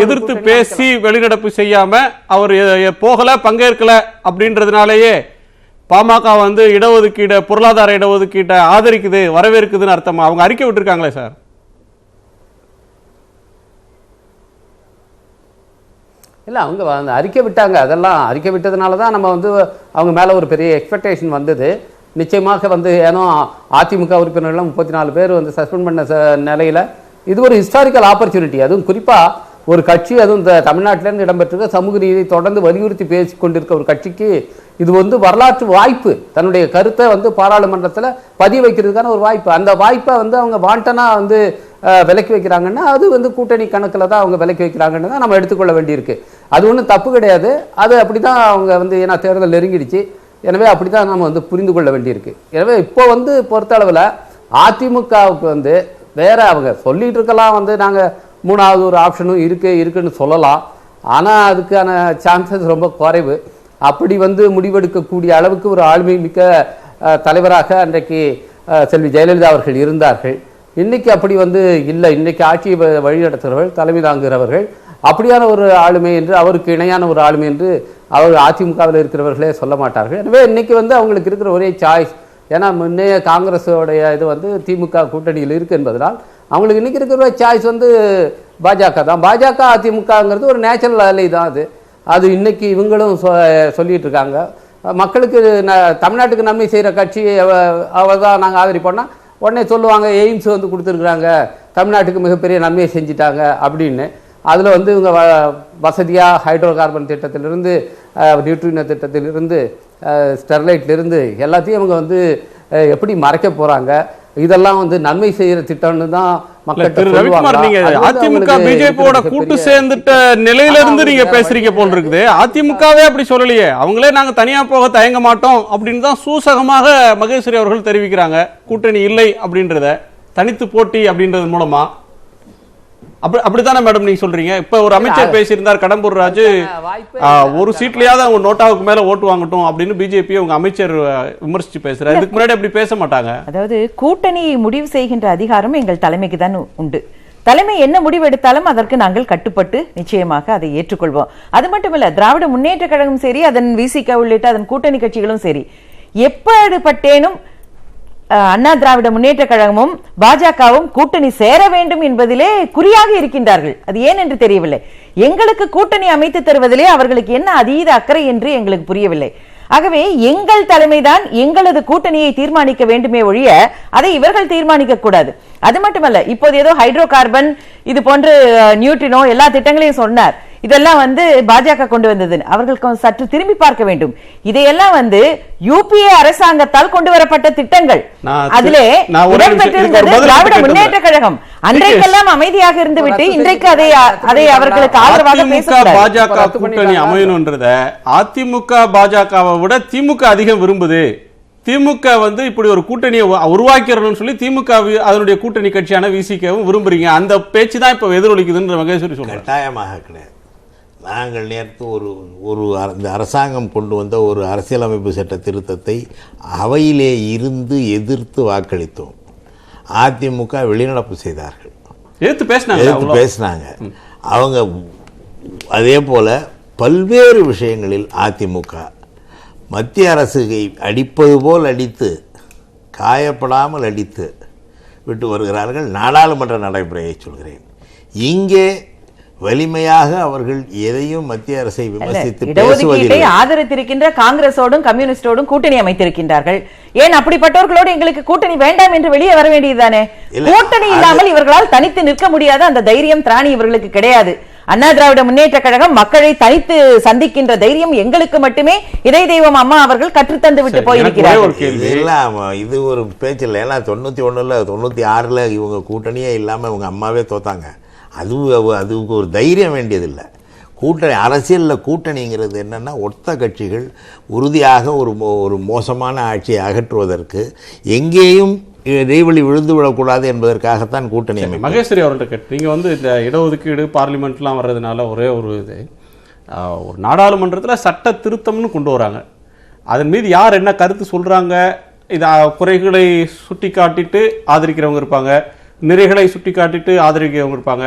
A: எதிர்த்து பேசி வெளிநடப்பு செய்யாம அவர் போகல, பங்கேற்கல அப்படின்றதுனாலேயே பாமக வந்து இடஒதுக்கீடு, பொருளாதார இடஒதுக்கீட்டை ஆதரிக்குது, வரவேற்குதுன்னு அர்த்தமா? அவங்க அறிக்கை விட்டுருக்காங்களே சார்.
E: இல்லை, அவங்க அந்த அறிக்கை விட்டாங்க. அதெல்லாம் அறிக்கை விட்டதுனால தான் நம்ம வந்து அவங்க மேலே ஒரு பெரிய எக்ஸ்பெக்டேஷன் வந்தது. நிச்சயமாக வந்து ஏன்னா அதிமுக உறுப்பினர்கள் 34 பேர் வந்து சஸ்பெண்ட் பண்ண நிலையில் இது ஒரு ஹிஸ்டாரிக்கல் ஆப்பர்ச்சுனிட்டி. அதுவும் குறிப்பாக ஒரு கட்சி, அதுவும் இந்த தமிழ்நாட்டிலேருந்து இடம்பெற்றிருக்க சமூக நீதியை தொடர்ந்து வலியுறுத்தி பேசி கொண்டிருக்க ஒரு கட்சிக்கு இது வந்து வரலாற்று வாய்ப்பு. தன்னுடைய கருத்தை வந்து பாராளுமன்றத்தில் பதிய வைக்கிறதுக்கான ஒரு வாய்ப்பு. அந்த வாய்ப்பை வந்து அவங்க வாண்டனாக வந்து விலக்கி வைக்கிறாங்கன்னா அது வந்து கூட்டணி கணக்கில் தான் அவங்க விலக்கி வைக்கிறாங்கன்னு தான் நம்ம எடுத்துக்கொள்ள வேண்டியிருக்கு. அது ஒன்றும் தப்பு கிடையாது. அது அப்படி தான் அவங்க வந்து ஏன்னா தேர்தல் நெருங்கிடுச்சு, எனவே அப்படி தான் நம்ம வந்து புரிந்து கொள்ள வேண்டியிருக்கு. எனவே இப்போ வந்து பொறுத்தளவில் அதிமுகவுக்கு வந்து வேற அவங்க சொல்லிட்டு இருக்கலாம், வந்து நாங்கள் 3வது ஒரு ஆப்ஷனும் இருக்குன்னு சொல்லலாம். ஆனால் அதுக்கான சான்சஸ் ரொம்ப குறைவு. அப்படி வந்து முடிவெடுக்கக்கூடிய அளவுக்கு ஒரு ஆளுமை மிக்க தலைவராக அன்றைக்கு செல்வி ஜெயலலிதா அவர்கள் இருந்தார்கள். இன்னைக்கு அப்படி வந்து இல்லை. இன்னைக்கு ஆட்சியை வழிநடத்துகிறவர்கள், தலைமை தாங்குகிறவர்கள் அப்படியான ஒரு ஆளுமை என்று, அவருக்கு இணையான ஒரு ஆளுமை என்று அவர் அதிமுகவில் இருக்கிறவர்களே சொல்ல மாட்டார்கள். எனவே இன்னைக்கு வந்து அவங்களுக்கு இருக்கிற ஒரே சாய்ஸ், ஏன்னா முன்னைய காங்கிரஸோடைய இது வந்து திமுக கூட்டணியில் இருக்கு என்பதனால் அவங்களுக்கு இன்னைக்கு இருக்கிற சாய்ஸ் வந்து பாஜக தான். பாஜக அதிமுகங்கிறது ஒரு நேச்சுரல் அலை தான். அது இன்னைக்கு இவங்களும் சொல்லிட்டு இருக்காங்க. மக்களுக்கு தமிழ்நாட்டுக்கு நன்மை செய்கிற கட்சி அவள் தான் நாங்கள் ஆதரிப்போம்னா உடனே சொல்லுவாங்க எய்ம்ஸ் வந்து கொடுத்துருக்குறாங்க, தமிழ்நாட்டுக்கு மிகப்பெரிய நன்மையை செஞ்சிட்டாங்க அப்படின்னு. அதில் வந்து இவங்க வசதியாக ஹைட்ரோ கார்பன் திட்டத்திலிருந்து, நியூட்ரினோ திட்டத்திலிருந்து, ஸ்டெர்லைட்லேருந்து எல்லாத்தையும் இவங்க வந்து எப்படி மறைக்க போகிறாங்க. இதெல்லாம் வந்து நன்மை செய்கிற திட்டம்னு தான் மக்கள்.
A: ரவிக்குமார், நீங்க அதிமுக பிஜேபியோட கூட்டு சேர்ந்துட்ட நிலையில இருந்து நீங்க பேசுறீங்க போல் இருக்குது. அதிமுகவே அப்படி சொல்லலையே, அவங்களே நாங்க தனியா போக தயங்க மாட்டோம் அப்படின்னு தான் சூசகமாக மகேஸ்வரி அவர்கள் தெரிவிக்கிறாங்க. கூட்டணி இல்லை அப்படின்றத, தனித்து போட்டி அப்படின்றது மூலமா அப்படித்தானே மேடம் நீங்க சொல்றீங்க? இப்ப ஒரு அமைச்சர் பேசியிருந்தார், கடம்பூர் ராஜு, ஒரு சீட்லயாவது அவங்க நோட்டாவுக்கு மேல ஓட்டு வாங்கட்டும் அப்படின்னு பிஜேபி உங்க அமைச்சர் விமர்சிச்சு பேசுறாரு. இதுக்கு முன்னாடி அப்படி பேச மாட்டாங்க.
D: அதாவது கூட்டணியை முடிவு செய்கின்ற அதிகாரம் எங்கள் தலைமைக்கு தான் உண்டு. தலைமை என்ன முடிவு எடுத்தாலும் அதற்கு நாங்கள் கட்டுப்பட்டு நிச்சயமாக அதை ஏற்றுக்கொள்வோம். அது மட்டுமல்ல, திராவிட முன்னேற்ற கழகம் சரி, அதன் விசிக உள்ளிட்ட அதன் கூட்டணி கட்சிகளும் சரி, எப்படிப்பட்டேனும் அண்ணா திராவிட முன்னேற்ற கழகமும் பாஜகவும் கூட்டணி சேர வேண்டும் என்பதிலே குறியாக இருக்கின்றார்கள். அது ஏன் என்று தெரியவில்லை. எங்களுக்கு கூட்டணி அமைத்து தருவதிலே அவர்களுக்கு என்ன அதீத அக்கறை என்று எங்களுக்கு புரியவில்லை. ஆகவே எங்கள் தலைமைதான் எங்களது கூட்டணியை தீர்மானிக்க வேண்டுமே ஒழிய அதை இவர்கள் தீர்மானிக்க கூடாது. அது மட்டுமல்ல, இப்போது ஏதோ ஹைட்ரோ கார்பன் இது போன்று நியூட்ரினோ எல்லா திட்டங்களையும் சொன்னார். இதெல்லாம் வந்து பாஜக கொண்டு வந்தது. அவர்கள் சற்று திரும்பி பார்க்க வேண்டும். இதையெல்லாம் வந்து யுபிஏ அரசாங்கத்தால் கொண்டு வரப்பட்ட திட்டங்கள். அதிலே இடம்பெற்றிருந்தது திராவிட முன்னேற்ற கழகம். அன்றைக்கெல்லாம் அமைதியாக இருந்துவிட்டு இன்றைக்கு அதை அவர்களுக்கு ஆதரவாக பேசுகிறார்.
A: பாஜக கூட்டணி அமையணும்ன்றத அதிமுக பாஜகவை விட திமுக அதிகம் விரும்புது. திமுக வந்து இப்படி ஒரு கூட்டணியை உருவாக்கிறோம்னு சொல்லி திமுக அதனுடைய கூட்டணி கட்சியான விசிகவும் விரும்புறீங்க. அந்த பேச்சு தான் இப்ப எதிரொலிக்குதுன்ற மகேஸ்வரி சொல்றாங்க.
B: கட்டாயமாக கிடையாது. நாங்கள் நேற்று இந்த அரசாங்கம் கொண்டு வந்த ஒரு அரசியலமைப்பு சட்ட திருத்தத்தை அவையிலே இருந்து எதிர்த்து வாக்களித்தோம். அதிமுக வெளிநடப்பு செய்தார்கள், எதிர்த்து பேசினாங்க. அவங்க அதே போல பல்வேறு விஷயங்களில் அதிமுக மத்திய அரசுகை அடிப்பது போல் அடித்து, காயப்படாமல் அடித்து விட்டு வருகிறார்கள். நாடாளுமன்ற நடைமுறையை சொல்கிறேன். இங்கே வலிமையாக அவர்கள் எதையும் மத்திய அரசை விமர்சித்து
D: பேசுவதில்லை. ஆதரித்திருக்கின்ற காங்கிரஸோடும் கம்யூனிஸ்டோடும் கூட்டணி அமைத்திருக்கின்றார்கள். ஏன் அப்படிப்பட்டவர்களோடு எங்களுக்கு கூட்டணி வேண்டாம் என்று வெளியே வர வேண்டியதுதானே? கூட்டணி இல்லாமல் இவர்களால் தனித்து நிற்க முடியாத அந்த தைரியம் திராணி இவர்களுக்கு கிடையாது. அண்ணா திராவிட முன்னேற்ற கழகம் மக்களை தனித்து சந்திக்கின்ற தைரியம் எங்களுக்கு மட்டுமே இதய தெய்வம் அம்மா அவர்கள் கற்றுத்தந்து விட்டு போயிருக்கிறார்கள்.
B: இது ஒரு பேச்சு இல்லை. ஏன்னா 91ல் 96ல் இவங்க கூட்டணியே இல்லாமல் இவங்க அம்மாவே தோத்தாங்க. அதுக்கு ஒரு தைரியம் வேண்டியதில்லை. கூட்டணி அரசியலில் கூட்டணிங்கிறது என்னென்னா, ஒத்த கட்சிகள் உறுதியாக ஒரு மோசமான ஆட்சியை அகற்றுவதற்கு எங்கேயும் இடைவெளி விழுந்து விடக்கூடாது என்பதற்காகத்தான் கூட்டணி அமைப்பு.
A: மகேஸ்வரி அவர்கள்ட்ட கேட்டு, நீங்கள் வந்து இந்த இடஒதுக்கீடு பார்லிமெண்ட்லாம் வர்றதுனால ஒரே ஒரு இது, ஒரு நாடாளுமன்றத்தில் சட்ட திருத்தம்னு கொண்டு வராங்க. அதன் மீது யார் என்ன கருத்து சொல்கிறாங்க, இது குறைகளை சுட்டி காட்டிட்டு ஆதரிக்கிறவங்க இருப்பாங்க, நிறைகளை சுட்டி காட்டிட்டு ஆதரிக்கிறவங்க இருப்பாங்க,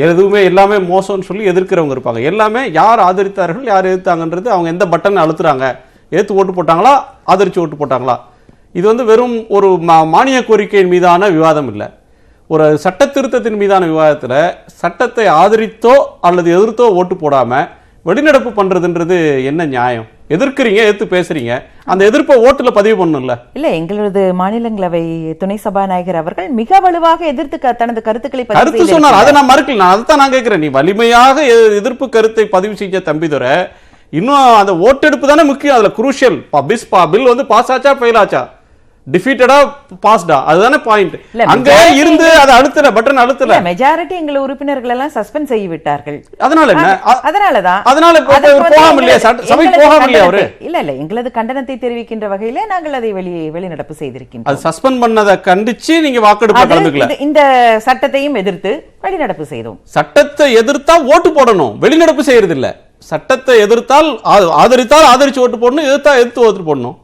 A: எதுவுமே எல்லாமே மோசம்னு சொல்லி எதிர்க்கிறவங்க இருப்பாங்க. எல்லாமே யார் ஆதரித்தார்கள் யார் எதிர்த்தாங்கன்றது அவங்க எந்த பட்டன் அழுத்துறாங்க ஏத்து ஓட்டு போட்டாங்களா, ஆதரிச்சு ஓட்டு போட்டாங்களா? இது வந்து வெறும் ஒரு மானிய கோரிக்கையின் மீதான விவாதம் இல்லை. ஒரு சட்ட திருத்தத்தின் மீதான விவாதத்தில் சட்டத்தை ஆதரித்தோ அல்லது எதிர்த்தோ ஓட்டு போடாம வெளிநடப்பு பண்றதுன்றது என்ன நியாயம்? எதிர்க்கிறீங்க, எதிர்த்து பேசுறீங்க, அந்த எதிர்ப்பை ஓட்டுல பதிவு பண்ணணும்ல.
D: இல்ல, எங்களது மாநிலங்களவை துணை சபாநாயகர் அவர்கள் மிக வலுவாக எதிர்த்து தனது கருத்துக்களை
A: கருத்து சொன்னார். அதை நான் மறுக்கல. அதைத்தான் நான் கேட்கிறேன். நீ வலிமையாக எதிர்ப்பு கருத்தை பதிவு செஞ்ச தம்பிதுரை, இன்னும் அந்த ஓட்டெடுப்பு தானே முக்கியம். அதுல குரூஷியல் பில் வந்து பாஸ் ஆச்சா ஃபெயில் ஆச்சா, டிஃபீட்டடா பாஸ்டா, அதுதானே பாயிண்ட். அங்க இருந்து அதை அழுத்தல, பட்டன் அழுத்தல.
D: மெஜாரிட்டி எங்கள் உறுப்பினர்கள் எல்லாம் சஸ்பெண்ட் செய்து விட்டார்கள்.
A: அதனால என்ன?
D: அதனால
A: போகாம இல்லையா, சபை போகாம இல்லையா அவரு?
D: இல்ல எங்களது கண்டனத்தை தெரிவிக்கின்ற வகையில நாங்கள் அதை வெளிநடப்பு செய்திருக்கின்றோம்.
A: அது சஸ்பெண்ட் பண்ணதை கண்டிச்சு நீங்க வாக்கெடுப்பு கலந்துக்கல.
D: இந்த சட்டத்தையும் எதிர்த்து வெளிநடப்பு செய்தோம். சட்டத்தை
A: எதிர்த்தா ஓட்டு போடணும், வெளிநடப்பு செய்யறது இல்ல. சட்டத்தை எதிர்த்தால் ஆதரித்தால் ஆதரிச்சு ஓட்டு போடணும், எதிர்த்தா எதிர்த்து ஓட்டு போடணும்.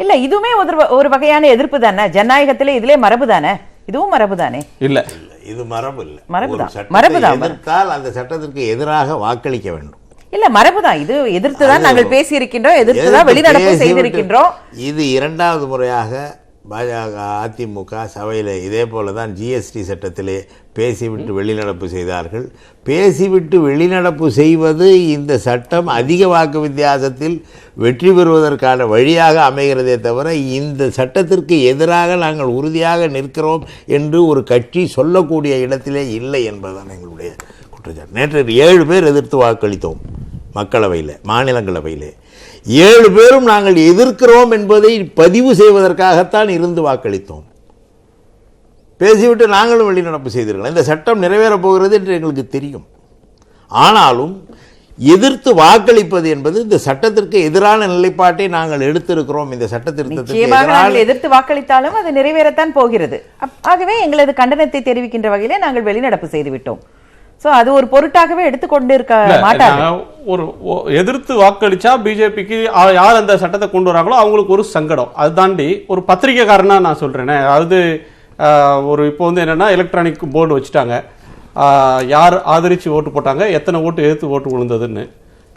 D: இல்ல, இதுவுமே ஒரு வகையான எதிர்ப்பு தானே. ஜனநாயகத்திலே இதுல மரபு தானே, இதுவும் மரபு தானே.
B: இல்ல, இது மரபு இல்ல,
D: மரபுதான்.
B: எதிர்த்தால் அந்த சட்டத்திற்கு எதிராக வாக்களிக்க வேண்டும்.
D: இல்ல, மரபுதான். இது எதிர்த்துதான் நாங்கள் பேசி இருக்கின்றோம், எதிர்த்துதான் வெளிநடப்பு செய்திருக்கின்றோம்.
B: இது இரண்டாவது முறையாக பாஜக அதிமுக சபையில் இதே போல தான் ஜிஎஸ்டி சட்டத்திலே பேசிவிட்டு வெளிநடப்பு செய்தார்கள். பேசிவிட்டு வெளிநடப்பு செய்வது இந்த சட்டம் அதிக வாக்கு வித்தியாசத்தில் வெற்றி பெறுவதற்கான வழியாக அமைகிறதே தவிர இந்த சட்டத்திற்கு எதிராக நாங்கள் உறுதியாக நிற்கிறோம் என்று ஒரு கட்சி சொல்லக்கூடிய இடத்திலே இல்லை என்பதுதான் எங்களுடைய குற்றச்சாட்டு. நேற்று 7 பேர் எதிர்த்து வாக்களித்தோம் மக்களவையில், மாநிலங்களவையிலே. 7 பேரும் நாங்கள் எதிர்க்கிறோம் என்பதை பதிவு செய்வதற்காகத்தான் இருந்து வாக்களித்தோம். பேசிவிட்டு நாங்களும் வெளிநடப்பு செய்திருக்கலாம். இந்த சட்டம் நிறைவேறப் போகிறது என்று எங்களுக்கு தெரியும். ஆனாலும் எதிர்த்து வாக்களிப்பது என்பது இந்த சட்டத்திற்கு எதிரான நிலைப்பாட்டை நாங்கள் எடுத்திருக்கிறோம். இந்த சட்டத்திற்கு
D: எதிர்த்து வாக்களித்தாலும் அது நிறைவேறத்தான் போகிறது. ஆகவே எங்களது கண்டனத்தை தெரிவிக்கின்ற வகையிலே நாங்கள் வெளிநடப்பு செய்துவிட்டோம். சோ அது ஒரு பொருட்டாகவே எடுத்துக்கொண்டு இருக்க மாட்டாங்க.
A: ஒரு எதிர்த்து வாக்களிச்சா பிஜேபிக்கு யார் அந்த சட்டத்தை கொண்டு வராங்களோ அவங்களுக்கு ஒரு சங்கடம். அது தாண்டி ஒரு பத்திரிகைக்காரனா நான் சொல்றேனே, அதாவது ஒரு இப்போ வந்து என்னன்னா எலக்ட்ரானிக் போர்டு வச்சுட்டாங்க, யார் ஆதரிச்சு ஓட்டு போட்டாங்க, எத்தனை ஓட்டு எதிர்த்து ஓட்டு விழுந்ததுன்னு.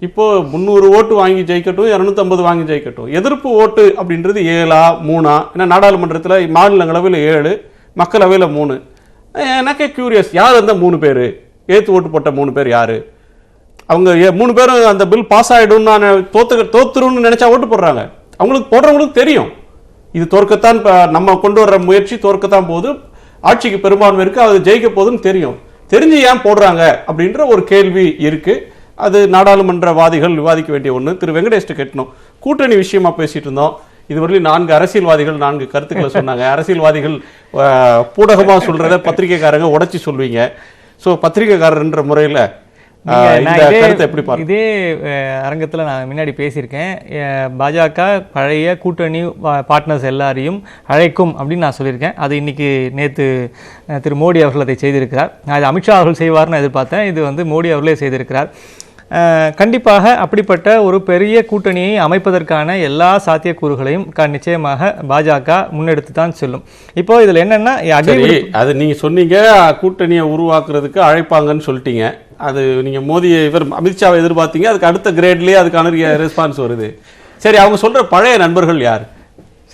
A: இப்போ 300 ஓட்டு வாங்கி ஜெயிக்கட்டும், 250 வாங்கி ஜெயிக்கட்டும், எதிர்ப்பு ஓட்டு அப்படின்றது 7 3, ஏன்னா நாடாளுமன்றத்தில் மாநிலங்களவையில் 7, மக்களவையில் 3. எனக்கே கியூரியஸ், யார் அந்த 3 பேர் ஏத்து ஓட்டு போட்ட 3 பேர் யாரு? அவங்க 3 பேரும் அந்த பில் பாஸ் ஆயிடும் நான் தோத்துருன்னு நினைச்சா ஓட்டு போடுறாங்க. அவங்களுக்கு போடுறவங்களுக்கு தெரியும் இது தோற்கத்தான், நம்ம கொண்டு வர்ற முயற்சி தோற்கத்தான் போது, ஆட்சிக்கு பெரும்பான்மை இருக்கு, அது ஜெயிக்க போகுதுன்னு தெரியும். தெரிஞ்சு ஏன் போடுறாங்க அப்படின்ற ஒரு கேள்வி இருக்கு. அது நாடாளுமன்றவாதிகள் விவாதிக்க வேண்டிய ஒன்று. திரு வெங்கடேஷ் கேட்டணும், கூட்டணி விஷயமா பேசிட்டு இருந்தோம். இதுவரையிலும் 4 அரசியல்வாதிகள் 4 கருத்துக்களை சொன்னாங்க. அரசியல்வாதிகள் பூடகமா சொல்றத பத்திரிகைக்காரங்க உடைச்சி சொல்வீங்க. ஸோ பத்திரிகைக்காரர்ன்ற முறையில்
F: இதே அரங்கத்தில் நான் முன்னாடி பேசியிருக்கேன். பாஜக பழைய கூட்டணி பார்ட்னர்ஸ் எல்லாரையும் அழைக்கும் அப்படின்னு நான் சொல்லியிருக்கேன். அது இன்னைக்கு நேற்று திரு மோடி அவர்கள் அதை செய்திருக்கிறார். நான் இது அமித்ஷா அவர்கள் செய்வார்னு எதிர்பார்த்தேன். இது வந்து மோடி அவர்களே செய்திருக்கிறார். கண்டிப்பாக அப்படிப்பட்ட ஒரு பெரிய கூட்டணியை அமைப்பதற்கான எல்லா சாத்தியக்கூறுகளையும் நிச்சயமாக பாஜக முன்னெடுத்து தான் செல்லும். இப்போ இதில் என்னன்னா,
A: அது நீங்க சொன்னீங்க கூட்டணியை உருவாக்குறதுக்கு அழைப்பாங்கன்னு சொல்லிட்டீங்க. அது நீங்க மோடியை அமித்ஷாவை எதிர்பார்த்தீங்க, அதுக்கு அடுத்த கிரேட்லயே அதுக்கான ரெஸ்பான்ஸ் வருது. சரி, அவங்க சொல்ற பழைய நண்பர்கள் யார்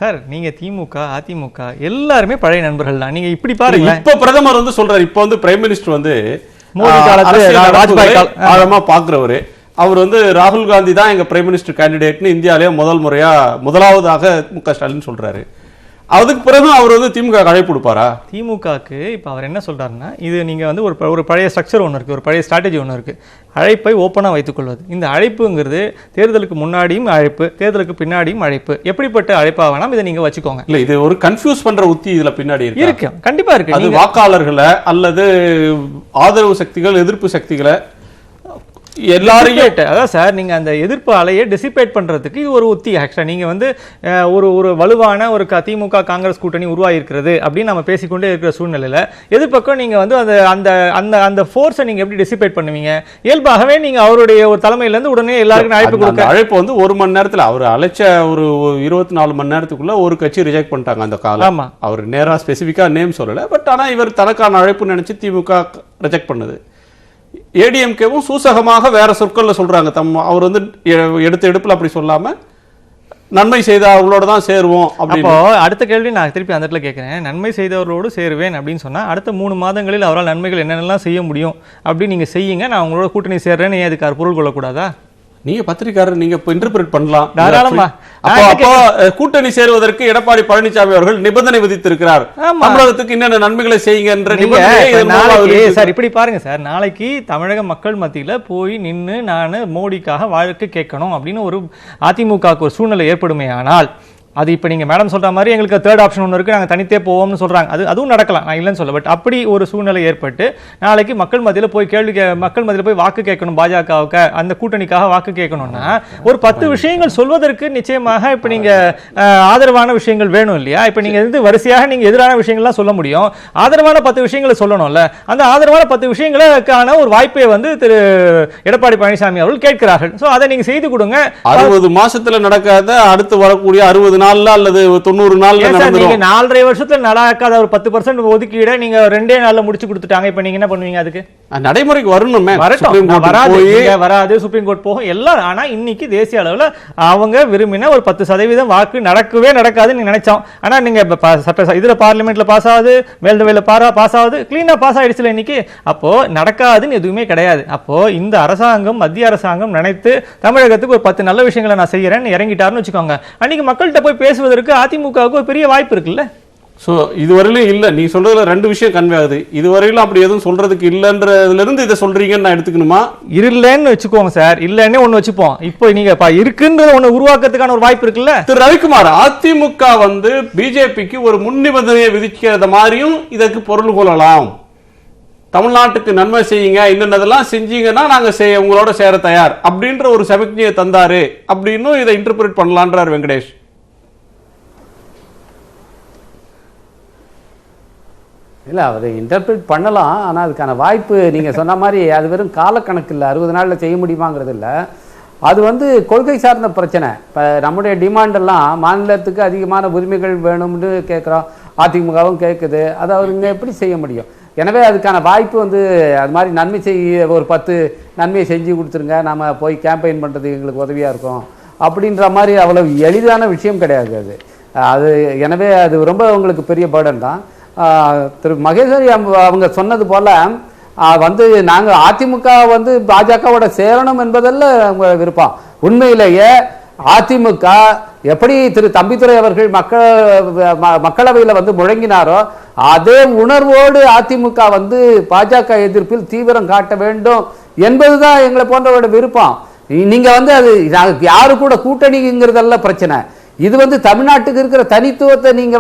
F: சார்? நீங்க திமுக அதிமுக எல்லாருமே பழைய நண்பர்கள் தான். நீங்க இப்படி பாருங்க,
A: இப்ப பிரதமர் வந்து சொல்றாரு, இப்ப வந்து பிரைம் மினிஸ்டர் வந்து
F: மோடி காலத்துல வாஜ்பாய்
A: ஆழமா பாக்குறவரு, அவர் வந்து ராகுல் காந்தி தான் எங்க பிரைம் மினிஸ்டர் கேண்டிடேட்னு இந்தியாவிலே முதலாவதாக முக ஸ்டாலின் சொல்றாரு. அதுக்கு பிறகு அவர் வந்து திமுக அழைப்பு கொடுப்பாரா?
F: திமுகக்கு இப்போ அவர் என்ன சொல்றாருன்னா, இது நீங்க வந்து ஒரு பழைய ஸ்ட்ரக்சர் ஒன்று இருக்கு, ஒரு பழைய ஸ்ட்ராட்டஜி ஒன்று இருக்கு. அழைப்பை ஓப்பனாக வைத்துக்கொள்வது. இந்த அழைப்புங்கிறது தேர்தலுக்கு முன்னாடியும் அழைப்பு, தேர்தலுக்கு பின்னாடியும் அழைப்பு. எப்படிப்பட்ட அழைப்பா வேணாம் இதை நீங்க வச்சுக்கோங்க.
A: இல்ல, இது ஒரு கன்ஃபியூஸ் பண்ற உத்தி இதுல பின்னாடி
F: இருக்கு, கண்டிப்பா இருக்கு.
A: அது வாக்காளர்களை அல்லது ஆதரவு சக்திகள் எதிர்ப்பு சக்திகளை எல்லாரையும்,
F: அதான் சார், நீங்க அந்த எதிர்ப்பு அலையை டிசிபேட் பண்றதுக்கு இது ஒரு உத்தி. ஆக்சுவலா நீங்க வந்து ஒரு வலுவான ஒரு திமுக காங்கிரஸ் கூட்டணி உருவாகி இருக்கிறது அப்படின்னு நம்ம பேசிக்கொண்டே இருக்கிற சூழ்நிலையில எதிர்ப்பக்கம் நீங்க வந்து அந்த அந்த அந்த ஃபோர்ஸை நீங்க எப்படி டிசிபேட் பண்ணுவீங்க? இயல்பாகவே நீங்க அவருடைய ஒரு தலைமையில இருந்து உடனே எல்லாருக்கும் அழைப்பு கொடுக்க,
A: அழைப்பு வந்து 1 மணி நேரத்துல அவர் அழைச்ச ஒரு 24 மணி நேரத்துக்குள்ள ஒரு கட்சி ரிஜெக்ட் பண்ணிட்டாங்க அந்த காலம். ஆமா, அவர் நேரா ஸ்பெசிபிக்கா நேம் சொல்லல, பட் ஆனா இவர் தனக்கான அழைப்பு நினைச்சு திமுக ரிஜெக்ட் பண்ணுது. ஏடிஎம்கேவும் சூசகமாக வேற சொற்கள்ல சொல்றாங்க. அவர் வந்து எடுத்த எடுப்புல அப்படி சொல்லாம நன்மை செய்தவர்களோட தான் சேருவோம்
F: அப்போ
A: அப்படின்னு.
F: அடுத்த கேள்வி நான் திருப்பி அந்த இடத்துல கேட்கிறேன். நன்மை செய்தவர்களோடு சேருவேன் அப்படின்னு சொன்னா அடுத்த 3 மாதங்களில் அவரால் நன்மைகள் என்னென்னலாம் செய்ய முடியும் அப்படி நீங்க செய்யுங்க, நான் உங்களோட கூட்டணி சேர்றேன்னு ஏன் அதுக்கு பொருள் கொள்ளக்கூடாதா?
A: நீங்க பத்திரிகையாளர், நீங்க இப்ப இன்டர்பிரேட் பண்ணலாம்
F: தாராளமா.
A: அப்போ கூட்டணி சேருவதற்கு எடப்பாடி பழனிசாமி அவர்கள் நிபந்தனை விதித்திருக்கிறார்.
F: ஆமா.
A: தமிழகத்துக்கு என்னென்ன நன்மைகளை செய்யுங்க என்ற
F: நீங்க
A: நிபந்தனையை இதன் மூலமா
F: நாளைக்கு
A: விதித்திருக்கிறார்.
F: சார் இப்படி பாருங்க சார், நாளைக்கு தமிழக மக்கள் மத்தியில போய் நின்னு நான் மோடிக்காக வாழ்க்கை கேட்கணும் அப்படின்னு ஒரு அதிமுகவுக்கு ஒரு சூழ்நிலை ஏற்படுமே ஆனால், அது இப்போ நீங்கள் மேடம் சொல்கிற மாதிரி எங்களுக்கு தேர்ட் ஆப்ஷன் ஒன்று இருக்குது, நாங்கள் தனித்தே போவோம்னு சொல்கிறாங்க. அதுவும் நடக்கலாம், நான் இல்லைன்னு சொல்ல. பட் அப்படி ஒரு சூழ்நிலை ஏற்பட்டு நாளைக்கு மக்கள் மத்தியில் போய் மக்கள் மத்தியில் போய் வாக்கு கேட்கணும், பாஜகவுக்கு அந்த கூட்டணிக்காக வாக்கு கேட்கணும்னா ஒரு 10 விஷயங்கள் சொல்வதற்கு நிச்சயமாக இப்போ நீங்கள் ஆதரவான விஷயங்கள் வேணும் இல்லையா? இப்போ நீங்கள் வரிசையாக நீங்கள் எதிரான விஷயங்கள்லாம் சொல்ல முடியும், ஆதரவான 10 விஷயங்களை சொல்லணும்ல. அந்த ஆதரவான 10 விஷயங்களுக்கான ஒரு வாய்ப்பை திரு எடப்பாடி பழனிசாமி அவர்கள் கேட்கிறார்கள். ஸோ அதை நீங்கள் செய்து கொடுங்க.
A: 60 மாசத்துல நடக்காத அடுத்து வரக்கூடிய 60 நாள்ல அல்லது 90 நாள்ல நடந்துரும்.
F: நீங்க 4.5 வருஷத்துல நடக்காத ஒரு 10% ஒதுக்கீட நீங்க 2 நாள்ல முடிச்சு கொடுத்துட்டாங்க. இப்ப நீங்க என்ன பண்ணுவீங்க? அதுக்கு
A: நடைமுறைக்கு வரணுமே.
F: வராது, சுப்ரீம் கோர்ட் போகும் எல்லாம். ஆனா இன்னைக்கு தேசிய அளவுல அவங்க விரும்பின ஒரு 10% வாக்கு நடக்கவே நடக்காதுன்னு நினைச்சோம். ஆனா நீங்க இதுல பார்லிமெண்ட்ல பாஸ் ஆகுது, மேல்தவையில பாஸ் ஆகுது, கிளீனா பாஸ் ஆயிடுச்சுல இன்னைக்கு. அப்போ நடக்காதுன்னு எதுவுமே கிடையாது. அப்போ இந்த அரசாங்கம், மத்திய அரசாங்கம் நினைத்து தமிழகத்துக்கு ஒரு 10 நல்ல விஷயங்களை நான் செய்யறேன்னு இறங்கிட்டாருன்னு வச்சுக்கோங்க, அன்னைக்கு மக்கள்கிட்ட போய் பேசுவதற்கு அதிமுகவுக்கு ஒரு பெரிய வாய்ப்பு இருக்குல்ல.
A: சோ இதுவரையிலும் இல்ல, நீ சொல்றதுல 2 விஷயம் கன்வே ஆகுது. இதுவரையிலும் அப்படி எதுவும் சொல்றதுக்கு இல்லன்றதுல இருந்து இதை சொல்றீங்கன்னு நான் எடுத்துக்கணுமா?
F: இல்லன்னு வச்சுக்கோங்க சார், இல்லன்னு ஒண்ணு வச்சுப்போம். இப்போ நீங்க இருக்குன்றத ஒண்ணு உருவாக்குறதுக்கான ஒரு வாய்ப்பு இருக்குல்ல.
A: திரு ரவிக்குமார், அதிமுக பிஜேபிக்கு ஒரு முன் நிபந்தனையை விதிக்கிறது மாதிரியும் இதற்கு பொருள் கொள்ளலாம். தமிழ்நாட்டுக்கு நன்மை செய்யுங்க, இன்னதெல்லாம் செஞ்சீங்கன்னா நாங்க உங்களோட சேர தயார் அப்படின்ற ஒரு சமிக்ஞையை தந்தாரு அப்படின்னு இதை இன்டர்பிரேட் பண்ணலான்றார் வெங்கடேஷ்.
E: இல்லை, அதை இன்டர்பிரேட் பண்ணலாம். ஆனால் அதுக்கான வாய்ப்பு நீங்கள் சொன்ன மாதிரி அது வெறும் காலக்கணக்கு இல்லை, 60 நாளில் செய்ய முடியுமாங்கிறது இல்லை. அது கொள்கை சார்ந்த பிரச்சனை. இப்போ நம்முடைய டிமாண்டெல்லாம் மாநிலத்துக்கு அதிகமான உரிமைகள் வேணும்னு கேட்குறோம், அதிமுகவும் கேட்குது. அதை அவருங்க எப்படி செய்ய முடியும்? எனவே அதுக்கான வாய்ப்பு அது மாதிரி நன்மை செய்ய ஒரு 10 நன்மையை செஞ்சு கொடுத்துருங்க, நாம் போய் கேம்பெயின் பண்ணுறது எங்களுக்கு உதவியாக இருக்கும் அப்படின்ற மாதிரி அவ்வளவு எளிதான விஷயம் கிடையாது அது. எனவே அது ரொம்ப உங்களுக்கு பெரிய பேர்டன் தான். திரு மகேஸ்வரி அவங்க சொன்னது போல் நாங்கள் அதிமுக பாஜகவோட சேரணும் என்பதெல்லாம் அவங்க விருப்பம். உண்மையிலேயே அதிமுக எப்படி திரு தம்பிதுரை அவர்கள் மக்களவையில் முழங்கினாரோ அதே உணர்வோடு அதிமுக பாஜக எதிர்ப்பில் தீவிரம் காட்ட வேண்டும் என்பதுதான் எங்களை போன்றவரோட விருப்பம். நீங்க அது யாரு கூட கூட்டணிங்கிறதெல்லாம் பிரச்சனை. இது தமிழ்நாட்டுக்கு இருக்கிற தனித்துவத்தை நீங்க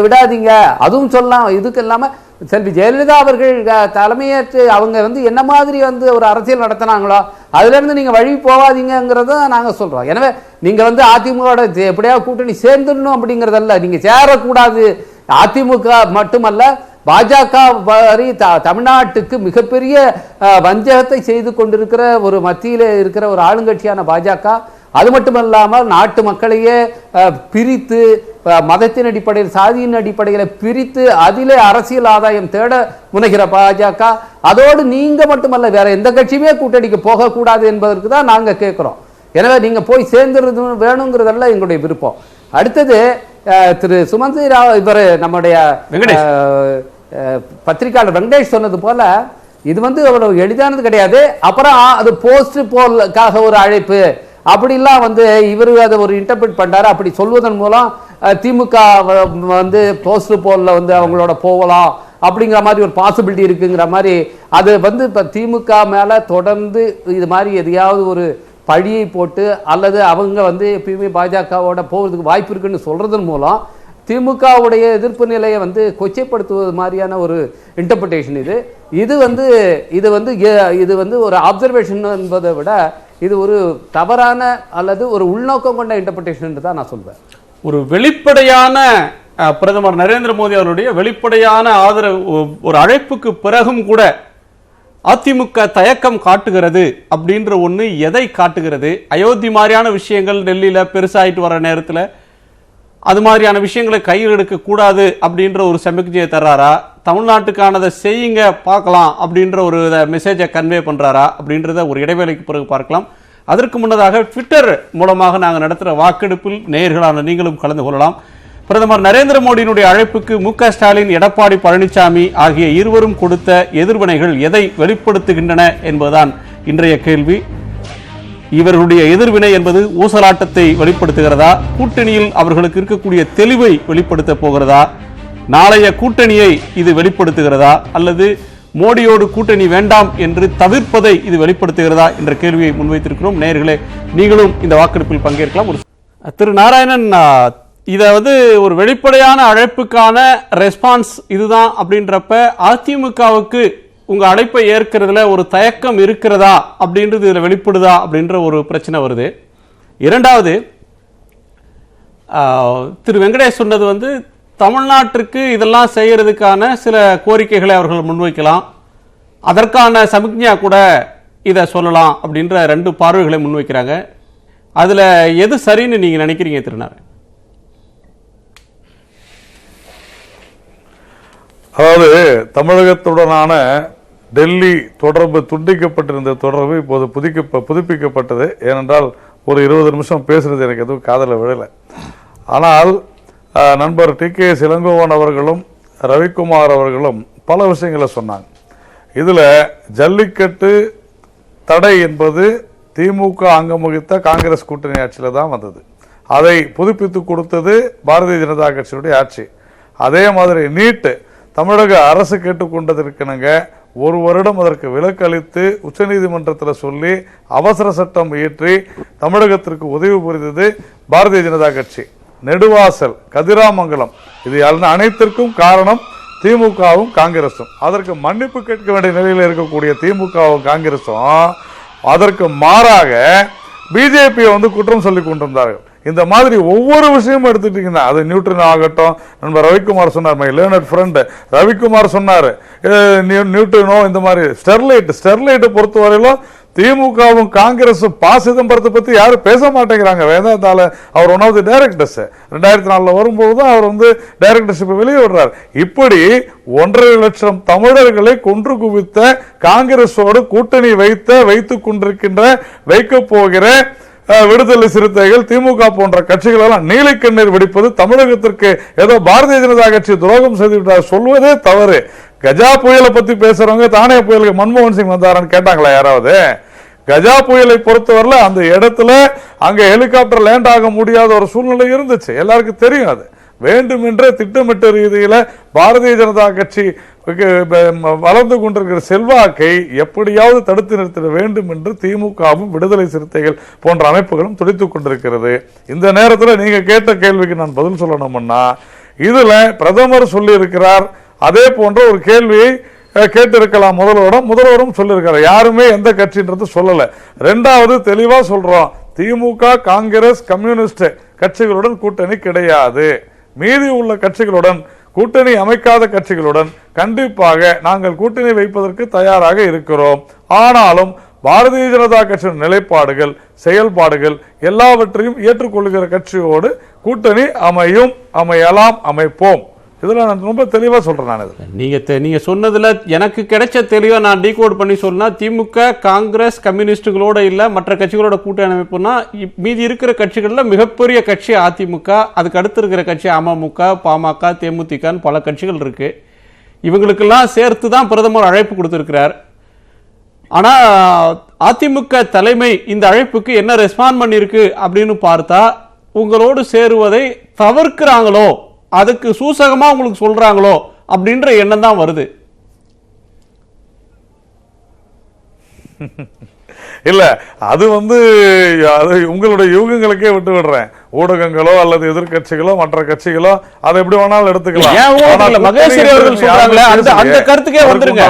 E: விடாதீங்க. அதுவும் சொல்லலாம். இதுக்கு இல்லாம செல்வி ஜெயலலிதா அவர்கள் தலைமையேற்று அவங்க என்ன மாதிரி ஒரு அரசியல் நடத்தினாங்களோ அதுல இருந்து நீங்க வழி போவாதீங்கிறத நாங்க சொல்றோம். எனவே நீங்க அதிமுக எப்படியாவது கூட்டணி சேர்ந்துடணும் அப்படிங்கறதல்ல, நீங்க சேரக்கூடாது. அதிமுக மட்டுமல்ல, பாஜக தமிழ்நாட்டுக்கு மிகப்பெரிய வஞ்சகத்தை செய்து கொண்டிருக்கிற ஒரு மத்தியில இருக்கிற ஒரு ஆளுங்கட்சியான பாஜக, அது மட்டுமல்லாமல் நாட்டு மக்களையே பிரித்து மதத்தின் அடிப்படையில், சாதியின் அடிப்படையில் பிரித்து அதிலே அரசியல் ஆதாயம் தேட முனைகிற பாஜக, அதோடு நீங்க மட்டுமல்ல வேற எந்த கட்சியுமே கூட்டணிக்கு போகக்கூடாது என்பதற்கு தான் நாங்க கேட்கிறோம். எனவே நீங்க போய் சேர்ந்துறது வேணுங்கிறதெல்லாம் எங்களுடைய விருப்பம். அடுத்தது திரு சுமந்தி ராவ் இவர் நம்முடைய பத்திரிகையாளர் வெங்கடேஷ் சொன்னது போல இது அவ்வளவு எளிதானது கிடையாது. அப்புறம் அது போஸ்ட் போலுக்காக ஒரு அழைப்பு அப்படிலாம் இவரு அதை ஒரு இன்டர்பிரேட் பண்றாரு. அப்படி சொல்வதன் மூலம் திமுக போஸ்ட் போல்ல அவங்களோட போகலாம் அப்படிங்கிற மாதிரி ஒரு பாசிபிலிட்டி இருக்குங்கிற மாதிரி அது இப்ப திமுக மேல தொடர்ந்து இது மாதிரி எதையாவது ஒரு பழியை போட்டு அல்லது அவங்க எப்பயுமே பாஜகவோட போகிறதுக்கு வாய்ப்பு இருக்குன்னு சொல்றதன் மூலம் திமுகவுடைய எதிர்ப்பு நிலையை கொச்சைப்படுத்துவது மாதிரியான ஒரு இன்டர்பிரேஷன் இது. இது ஒரு அப்சர்வேஷன் என்பதை விட இது ஒரு தவறான அல்லது ஒரு உள்நோக்கம் கொண்ட இன்டர்பிரேஷன் தான் நான் சொல்வேன்.
A: ஒரு வெளிப்படையான பிரதமர் நரேந்திர மோடி அவருடைய வெளிப்படையான ஆதரவு ஒரு அழைப்புக்கு பிறகும் கூட அதிமுக தயக்கம் காட்டுகிறது அப்படின்ற ஒண்ணு எதை காட்டுகிறது? அயோத்தி மாதிரியான விஷயங்கள் டெல்லியில பெருசாயிட்டு வர நேரத்தில் அது மாதிரியான விஷயங்களை கையில் எடுக்க கூடாது அப்படின்ற ஒரு சமிக்ஞையை தர்றாரா? தமிழ்நாட்டுக்கானதை செய்யுங்க பார்க்கலாம் அப்படின்ற ஒரு மெசேஜை கன்வே பண்றாரா அப்படின்றத ஒரு இடைவேளைக்கு பிறகு பார்க்கலாம். அதற்கு முன்னதாக ட்விட்டர் மூலமாக நாங்கள் நடத்துகிற வாக்கெடுப்பில் நேயர்களான நீங்களும் கலந்து கொள்ளலாம். பிரதமர் நரேந்திர மோடியினுடைய அழைப்புக்கு மு.க. ஸ்டாலின், எடப்பாடி பழனிசாமி ஆகிய இருவரும் கொடுத்த எதிர்வினைகள் எதை வெளிப்படுத்துகின்றன என்பதுதான் இன்றைய கேள்வி. இவர்களுடைய எதிர்வினை என்பது ஊசலாட்டத்தை வெளிப்படுத்துகிறதா, கூட்டணியில் அவர்களுக்கு இருக்கக்கூடிய தெளிவை வெளிப்படுத்த போகிறதா, நாளைய கூட்டணியை இது வெளிப்படுத்துகிறதா, அல்லது மோடியோடு கூட்டணி வேண்டாம் என்று தவிர்ப்பதை இது வெளிப்படுத்துகிறதா என்ற கேள்வியை முன்வைத்திருக்கிறோம். நேயர்களே, நீங்களும் இந்த வாக்கெடுப்பில் பங்கேற்கலாம். திரு நாராயணன், இதை ஒரு வெளிப்படையான அழைப்புக்கான ரெஸ்பான்ஸ் இதுதான் அப்படின்றப்ப அதிமுகவுக்கு உங்க அழைப்பை ஏற்கிறதுல ஒரு தயக்கம் இருக்கிறதா அப்படின்றது இதுல வெளிப்படுதா அப்படின்ற ஒரு பிரச்சனை வருது. இரண்டாவது, திரு வெங்கடேஷ் சொன்னது தமிழ்நாட்டிற்கு இதெல்லாம் செய்யறதுக்கான சில கோரிக்கைகளை அவர்கள் முன்வைக்கலாம், அதற்கான சமிக்ஞா கூட இதை சொல்லலாம் அப்படின்ற ரெண்டு பார்வைகளை முன்வைக்கிறாங்க. அதுல எது சரின்னு நீங்க நினைக்கிறீங்க திருநாராயணன்?
C: அதாவது தமிழகத்துடனான டெல்லி தொடர்பு துண்டிக்கப்பட்டிருந்த தொடர்பு இப்போது புதுப்பிக்கப்பட்டது. ஏனென்றால் ஒரு 20 நிமிஷம் பேசுறது எனக்கு எதுவும் காதல விழலை. ஆனால் நண்பர் டி.கே. இளங்கோவன் அவர்களும் ரவிக்குமார் அவர்களும் பல விஷயங்களை சொன்னாங்க. இதில் ஜல்லிக்கட்டு தடை என்பது திமுக அங்கம் வகித்த காங்கிரஸ் கூட்டணி ஆட்சியில் தான் வந்தது. அதை புதுப்பித்து கொடுத்தது பாரதிய ஜனதா கட்சியுடைய ஆட்சி. அதே மாதிரி நீட்டு தமிழக அரசு கேட்டுக்கொண்டதற்கெனங்க 1 வருடம் அதற்கு விலக்கு அளித்து உச்சநீதிமன்றத்தில் சொல்லி அவசர சட்டம் இயற்றி தமிழகத்திற்கு உதவி புரிந்தது பாரதிய ஜனதா கட்சி. நெடுவாசல், கதிராமங்கலம், இது அனைத்திற்கும் காரணம் திமுகவும் காங்கிரசும். அதற்கு மன்னிப்பு கேட்க வேண்டிய நிலையில் இருக்கக்கூடிய திமுகவும் காங்கிரசும் அதற்கு மாறாக பிஜேபியை குற்றம் சொல்லி கொண்டிருந்தார்கள். இந்த மாதிரி ஒவ்வொரு விஷயமும் எடுத்துட்டீங்கன்னா, அது நியூட்ரன் ஆகட்டும், நண்பர் ரவிக்குமார் சொன்னார், மை லேர்னட் ஃப்ரெண்ட் ரவிக்குமார் சொன்னார், நியூட்ரினோ, இந்த மாதிரி ஸ்டெர்லைட்டை பொறுத்தவரையிலும் திமுகவும் காங்கிரசும் ப. சிதம்பரத்தை பத்தி யாரும் பேச மாட்டேங்கிறாங்க. வேதாந்தால அவர் ஒன் ஆஃப் தி டைரக்டர்ஸ் 2004 வரும்போது அவர் டைரக்டர்ஷிப் வெளியே விடுறார். இப்படி 1.5 லட்சம் தமிழர்களை கொன்று குவித்த காங்கிரஸோடு கூட்டணி வைத்துக் கொண்டிருக்கின்ற வைக்கப் போகிற விடுதலை சிறுத்தைகள், திமுக போன்ற கட்சிகள் எல்லாம் நீலிக்கண்ணீர் வெடிப்பது தமிழகத்திற்கு ஏதோ பாரதிய ஜனதா கட்சி துரோகம் செய்துவிட்டார் சொல்வதே தவறு. கஜா புயலை பத்தி பேசுறவங்க தானே புயலுக்கு மன்மோகன் சிங் வந்தாரான்னு கேட்டாங்களா யாராவது? கஜா புயலை பொறுத்தவரையில அந்த இடத்துல அங்க ஹெலிகாப்டர் லேண்ட் ஆக முடியாத ஒரு சூழ்நிலை இருந்துச்சு, எல்லாருக்கும் தெரியும். அது வேண்டுமென்றே திட்டமிட்ட ரீதியில பாரதிய ஜனதா கட்சி வளர்ந்து கொண்டிருக்கிற செல்வாக்கை எப்படியாவது தடுத்து நிறுத்திட வேண்டும் என்று திமுகவும் விடுதலை சிறுத்தைகள் போன்ற அமைப்புகளும் துடித்துக் கொண்டிருக்கிறது. இந்த நேரத்தில் நீங்க கேட்ட கேள்விக்கு நான் பதில் சொல்லணும்னா, இதுல பிரதமர் சொல்லி இருக்கிறார், அதே போன்ற ஒரு கேள்வியை கேட்டிருக்கலாம் முதல்வரும் சொல்லியிருக்கிறார். யாருமே எந்த கட்சின்றது சொல்லல. ரெண்டாவது தெளிவா சொல்றோம், திமுக, காங்கிரஸ், கம்யூனிஸ்ட் கட்சிகளுடன் கூட்டணி கிடையாது. மீதி உள்ள கட்சிகளுடன், கூட்டணி அமைக்காத கட்சிகளுடன் கண்டிப்பாக நாங்கள் கூட்டணி வைப்பதற்கு தயாராக இருக்கிறோம். ஆனாலும் பாரதிய ஜனதா கட்சியின் நிலைப்பாடுகள், செயல்பாடுகள் எல்லாவற்றையும் ஏற்றுக்கொள்கிற கட்சியோடு கூட்டணி அமையலாம், அமைப்போம். இதுல நான் ரொம்ப தெளிவா சொல்றேன். நான்
A: நீங்க சொன்னதுல எனக்கு கிடைச்ச தெளிவா நான் டீகோட் பண்ணி சொன்னா, திமுக, காங்கிரஸ், கம்யூனிஸ்டுகளோட இல்ல மற்ற கட்சிகளோட கூட்டணி அமைப்புனா மீதி இருக்கிற கட்சிகள்ல மிகப்பெரிய கட்சி அதிமுக, அதுக்கு அடுத்து இருக்கிற கட்சி அமமுக, பாமக, தேமுதிக பல கட்சிகள் இருக்கு. இவங்களுக்கெல்லாம் சேர்த்து தான் பிரதமர் அழைப்பு கொடுத்திருக்கிறார். ஆனா அதிமுக தலைமை இந்த அழைப்புக்கு என்ன ரெஸ்பாண்ட் பண்ணிருக்கு அப்படின்னு பார்த்தா, உங்களோடு சேருவதை தவிர்க்கிறாங்களோ, அதுக்கு சூசகமா உங்களுக்கு சொல்றாங்களோ அப்படின்ற எண்ணம் தான் வருது.
C: இல்ல அது உங்களுடைய யூகங்களுக்கே விட்டு விடுறேன். ஊடகங்களோ அல்லது எதிர்கட்சிகளோ மற்ற கட்சிகளோ அதை எப்படி வேணாலும் எடுத்துக்கலாம்.
A: மகேஸ்வரி அவர்கள் சொல்றாங்களே அந்த கருத்துக்கே வந்துருங்க.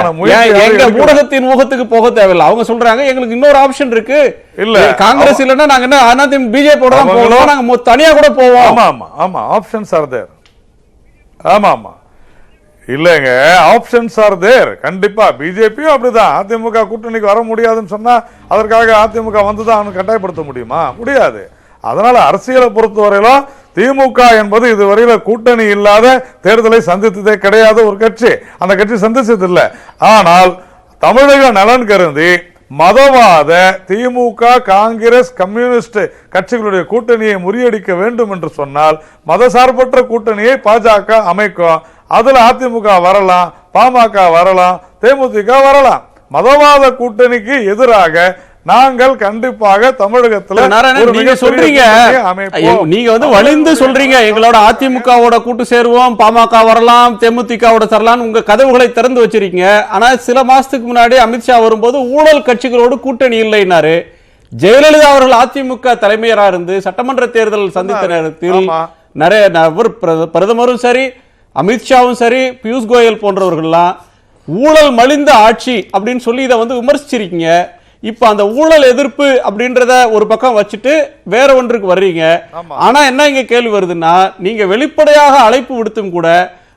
A: எங்க ஊடகத்தின் ஊகத்துக்கு போக தேவையில்லை. அவங்க சொல்றாங்க எங்களுக்கு இன்னொரு ஆப்ஷன் இருக்கு. இல்ல காங்கிரஸ் இல்லன்னா நாங்க என்ன அதிமுக பிஜேபி நாங்க தனியா கூட போவோம்.
C: ஆமா ஆமா ஆமா, ஆப்ஷன்ஸ் ஆர் தேர். ஆமா ஆமா, இல்லங்க, ஆப்ஷன்ஸ் ஆர் தேர். கண்டிப்பா பிஜேபியும் அப்படிதான். அதிமுக கூட்டணிக்கு வர முடியாதுன்னு சொன்னா அதற்காக அதிமுக வந்துதான் கட்டாயப்படுத்த முடியுமா? முடியாது. அதனால அரசியலை பொறுத்தவரையிலும் திமுக என்பது இதுவரையில கூட்டணி இல்லாத தேர்தலை சந்தித்ததே கிடையாது ஒரு கட்சி. அந்த கட்சி சந்திச்சது இல்லை. ஆனால் தமிழக நலன் கருதி மதவாத திமுக, காங்கிரஸ், கம்யூனிஸ்ட் கட்சிகளுடைய கூட்டணியை முறியடிக்க வேண்டும் என்று சொன்னால் மதசார்பற்ற கூட்டணியை பாஜக அமைக்கும். அதுல அதிமுக வரலாம், பாமக வரலாம், தேமுதிக வரலாம். மதவாத கூட்டணிக்கு எதிராக நாங்கள் கண்டிப்பாக தமிழகத்துல
A: நீங்க சொல்றீங்க, நீங்க வந்து வலிந்து சொல்றீங்க எங்களோட அதிமுகவோட கூட்டு சேருவோம், பாமக வரலாம், தேமுதிகவோட தரலாம், உங்க கதவுகளை திறந்து வச்சிருக்கீங்க. ஆனா சில மாசத்துக்கு முன்னாடி அமித்ஷா வரும்போது ஊழல் கட்சிகளோடு கூட்டணி இல்லைன்னாரு. ஜெயலலிதா அவர்கள் அதிமுக தலைமையரா இருந்து சட்டமன்ற தேர்தல் சந்தித்த நேரத்தில் நிறைய பிரதமரும் சரி, அமித்ஷாவும் சரி, பியூஷ் கோயல் போன்றவர்கள்லாம் ஊழல் மலிந்த ஆட்சி அப்படின்னு சொல்லி இதை வந்து விமர்சிச்சிருக்கீங்க. இப்ப அந்த ஊழல் எதிர்ப்பு அப்படின்றத ஒரு பக்கம் வச்சுட்டு வேற ஒன்றுக்கு வர்றீங்க. ஆனா என்ன இங்க கேள்வி வருதுன்னா, நீங்க வெளிப்படையாக அழைப்பு விடுத்தும் கூட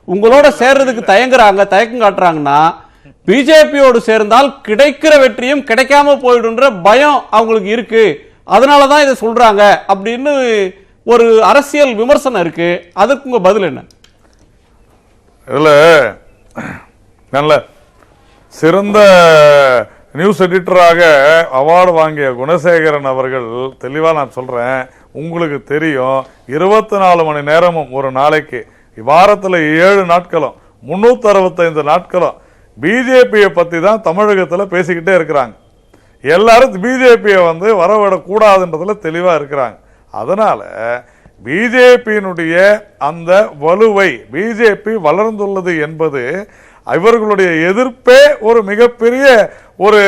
A: உங்களோட சேர்றதுக்கு தயக்கம் காட்டுறாங்கன்னா, பிஜேபியோடு சேர்ந்தால் கிடைக்கிற வெற்றியும் கிடைக்காம போயிடுன்ற பயம் அவங்களுக்கு இருக்கு, அதனாலதான் இதை சொல்றாங்க அப்படின்னு ஒரு அரசியல் விமர்சனம் இருக்கு. அதுக்கு உங்க பதில் என்ன?
C: இல்ல, நல்ல சிறந்த நியூஸ் எடிட்டராக அவார்டு வாங்கிய குணசேகரன் அவர்கள் தெளிவா நான் சொல்றேன், உங்களுக்கு தெரியும் 24 மணி நேரமும் ஒரு நாளைக்கு, வாரத்துல 7 நாட்களும் 365 நாட்களும் பிஜேபியை பத்தி தான் தமிழகத்துல பேசிக்கிட்டே இருக்கிறாங்க. எல்லாரும் பிஜேபியை வந்து வரவிடக்கூடாதுன்றதுல தெளிவா இருக்கிறாங்க. அதனால பிஜேபியினுடைய அந்த வலுவை, பிஜேபி வளர்ந்துள்ளது என்பது இவர்களுடைய எதிர்ப்பே ஒரு மிகப்பெரிய ஒரு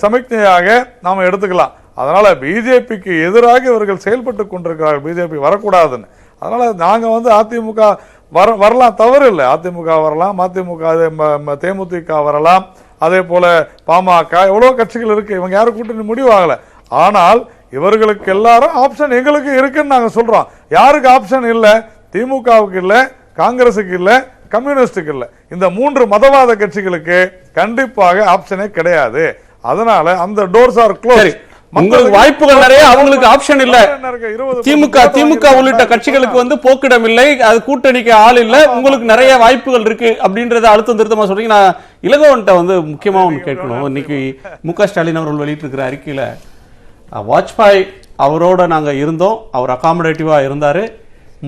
C: சமிக்ஞையாக நாம எடுத்துக்கலாம். அதனால பிஜேபிக்கு எதிராக இவர்கள் செயல்பட்டு கொண்டிருக்கிறார்கள், பிஜேபி வரக்கூடாதுன்னு. அதனால நாங்க வந்து அதிமுக வரலாம், தவறு இல்லை. அதிமுக வரலாம், மதிமுக, தேமுதிக வரலாம், அதே போல பாமக, எவ்வளவு கட்சிகள் இருக்கு. இவங்க யாரும் கூட்டணி முடிவாகல. ஆனால் இவர்களுக்கு எல்லாரும் ஆப்ஷன் எங்களுக்கு இருக்குன்னு நாங்க சொல்றோம். யாருக்கு ஆப்ஷன் இல்ல? திமுகவுக்கு இல்ல, காங்கிரசுக்கு இல்ல, கம்யூனிஸ்டுக்கு இல்ல. இந்த 3 மதவாத கட்சிகளுக்கு கண்டிப்பாக ஆப்ஷனே கிடையாது. அதனால அந்த டோர்ஸ் ஆர் க்ளோஸ்.
A: உங்களுக்கு வாய்ப்புகள் நிறைய, அவங்களுக்கு ஆப்ஷன் இல்ல. திமுக உள்ளிட்ட கட்சிகளுக்கு வந்து போக்கிடம் இல்லை, அது கூட்டணிக்கு ஆள் இல்ல, உங்களுக்கு நிறைய வாய்ப்புகள் இருக்கு அப்படின்றத அழுத்தம் திருத்தமா சொல்றீங்க. நான் இளங்கோவன்ட்ட வந்து முக்கியமா ஒன்று கேட்கணும். இன்னைக்கு மு.க. ஸ்டாலின் அவர்கள் வெளியிட்டிருக்கிற அறிக்கையில வாஜ்பாய் அவரோட நாங்க இருந்தோம், அவர் அகாமடேட்டிவா இருந்தாரு,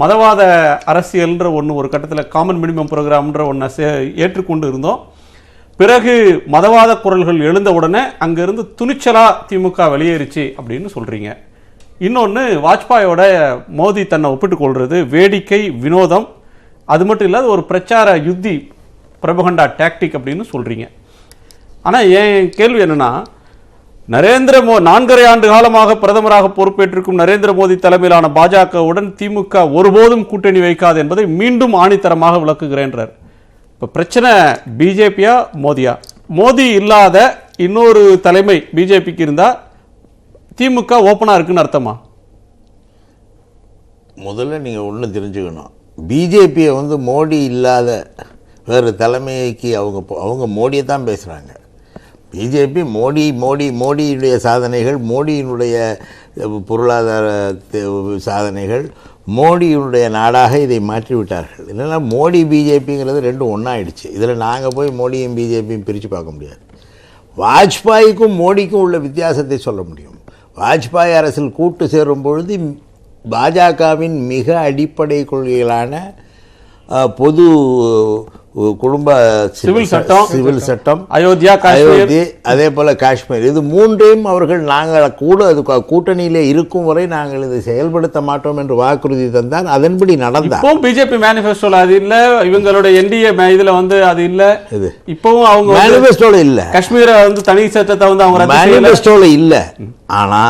A: மதவாத அரசியல்ன்ற ஒன்று ஒரு கட்டத்தில் காமன் மினிமம் ப்ரோக்ராம்ன்ற ஒன்றை ஏற்றுக்கொண்டு இருந்தோம். பிறகு மதவாத குரல்கள் எழுந்த உடனே அங்கிருந்து துணிச்சலா திமுக வெளியேறிச்சு அப்படின்னு சொல்றீங்க. இன்னொன்று, வாஜ்பாயோட மோடி தன்னை ஒப்பிட்டுக் கொள்றது வேடிக்கை, வினோதம், அது மட்டும் இல்லாத ஒரு பிரச்சார யுத்தி, பிரபகண்டா டாக்டிக் அப்படின்னு சொல்றீங்க. ஆனால் என் கேள்வி என்னன்னா, 4.5 ஆண்டு காலமாக பிரதமராக பொறுப்பேற்றிருக்கும் நரேந்திர மோடி தலைமையிலான பாஜகவுடன் திமுக ஒருபோதும் கூட்டணி வைக்காது என்பதை மீண்டும் ஆணித்தரமாக விளக்குகிறேன்றார். இப்ப பிரச்சனை பிஜேபியா மோடியா? மோடி இல்லாத இன்னொரு தலைமை பிஜேபிக்கு இருந்தா திமுக ஓப்பனா இருக்குன்னு அர்த்தமா?
B: முதல்ல நீங்க ஒன்று தெரிஞ்சுக்கணும், பிஜேபியை வந்து மோடி இல்லாத வேறு தலைமைக்கு அவங்க மோடியை தான் பேசுகிறாங்க. பிஜேபி மோடியுடைய சாதனைகள், மோடியினுடைய பொருளாதார சாதனைகள், மோடியினுடைய நாடாக இதை மாற்றிவிட்டார்கள். இல்லைன்னா மோடி பிஜேபிங்கிறது ரெண்டும் ஒன்றாயிடுச்சு. இதில் நாங்கள் போய் மோடியும் பிஜேபியும் பிரித்து பார்க்க முடியாது. வாஜ்பாய்க்கும் மோடிக்கும் உள்ள வித்தியாசத்தை சொல்ல முடியும். வாஜ்பாய் அரசில் கூட்டு சேரும் பொழுது பாஜகவின் மிக அடிப்படை கொள்கைகளான பொது குடும்ப சிவில் சட்டம், அயோத்தி, அதே போல காஷ்மீர், இது மூன்றையும் அவர்கள் நாங்கள் கூட்டணியிலே இருக்கும் வரை நாங்கள் இதை செயல்படுத்த மாட்டோம் என்று வாக்குறுதி தந்தார். அதன்படி நடந்தார்.
A: பிஜேபி மேனிஃபெஸ்டோல அது இல்ல, இவங்களோட என்டிஏ இதுல வந்து அது இல்ல. இது இப்பவும் அவங்க
B: மேனிஃபெஸ்டோல இல்ல,
A: காஷ்மீரை வந்து தனி சட்டத்தை வந்து அவங்க
B: மேனிஃபெஸ்டோல இல்ல. ஆனா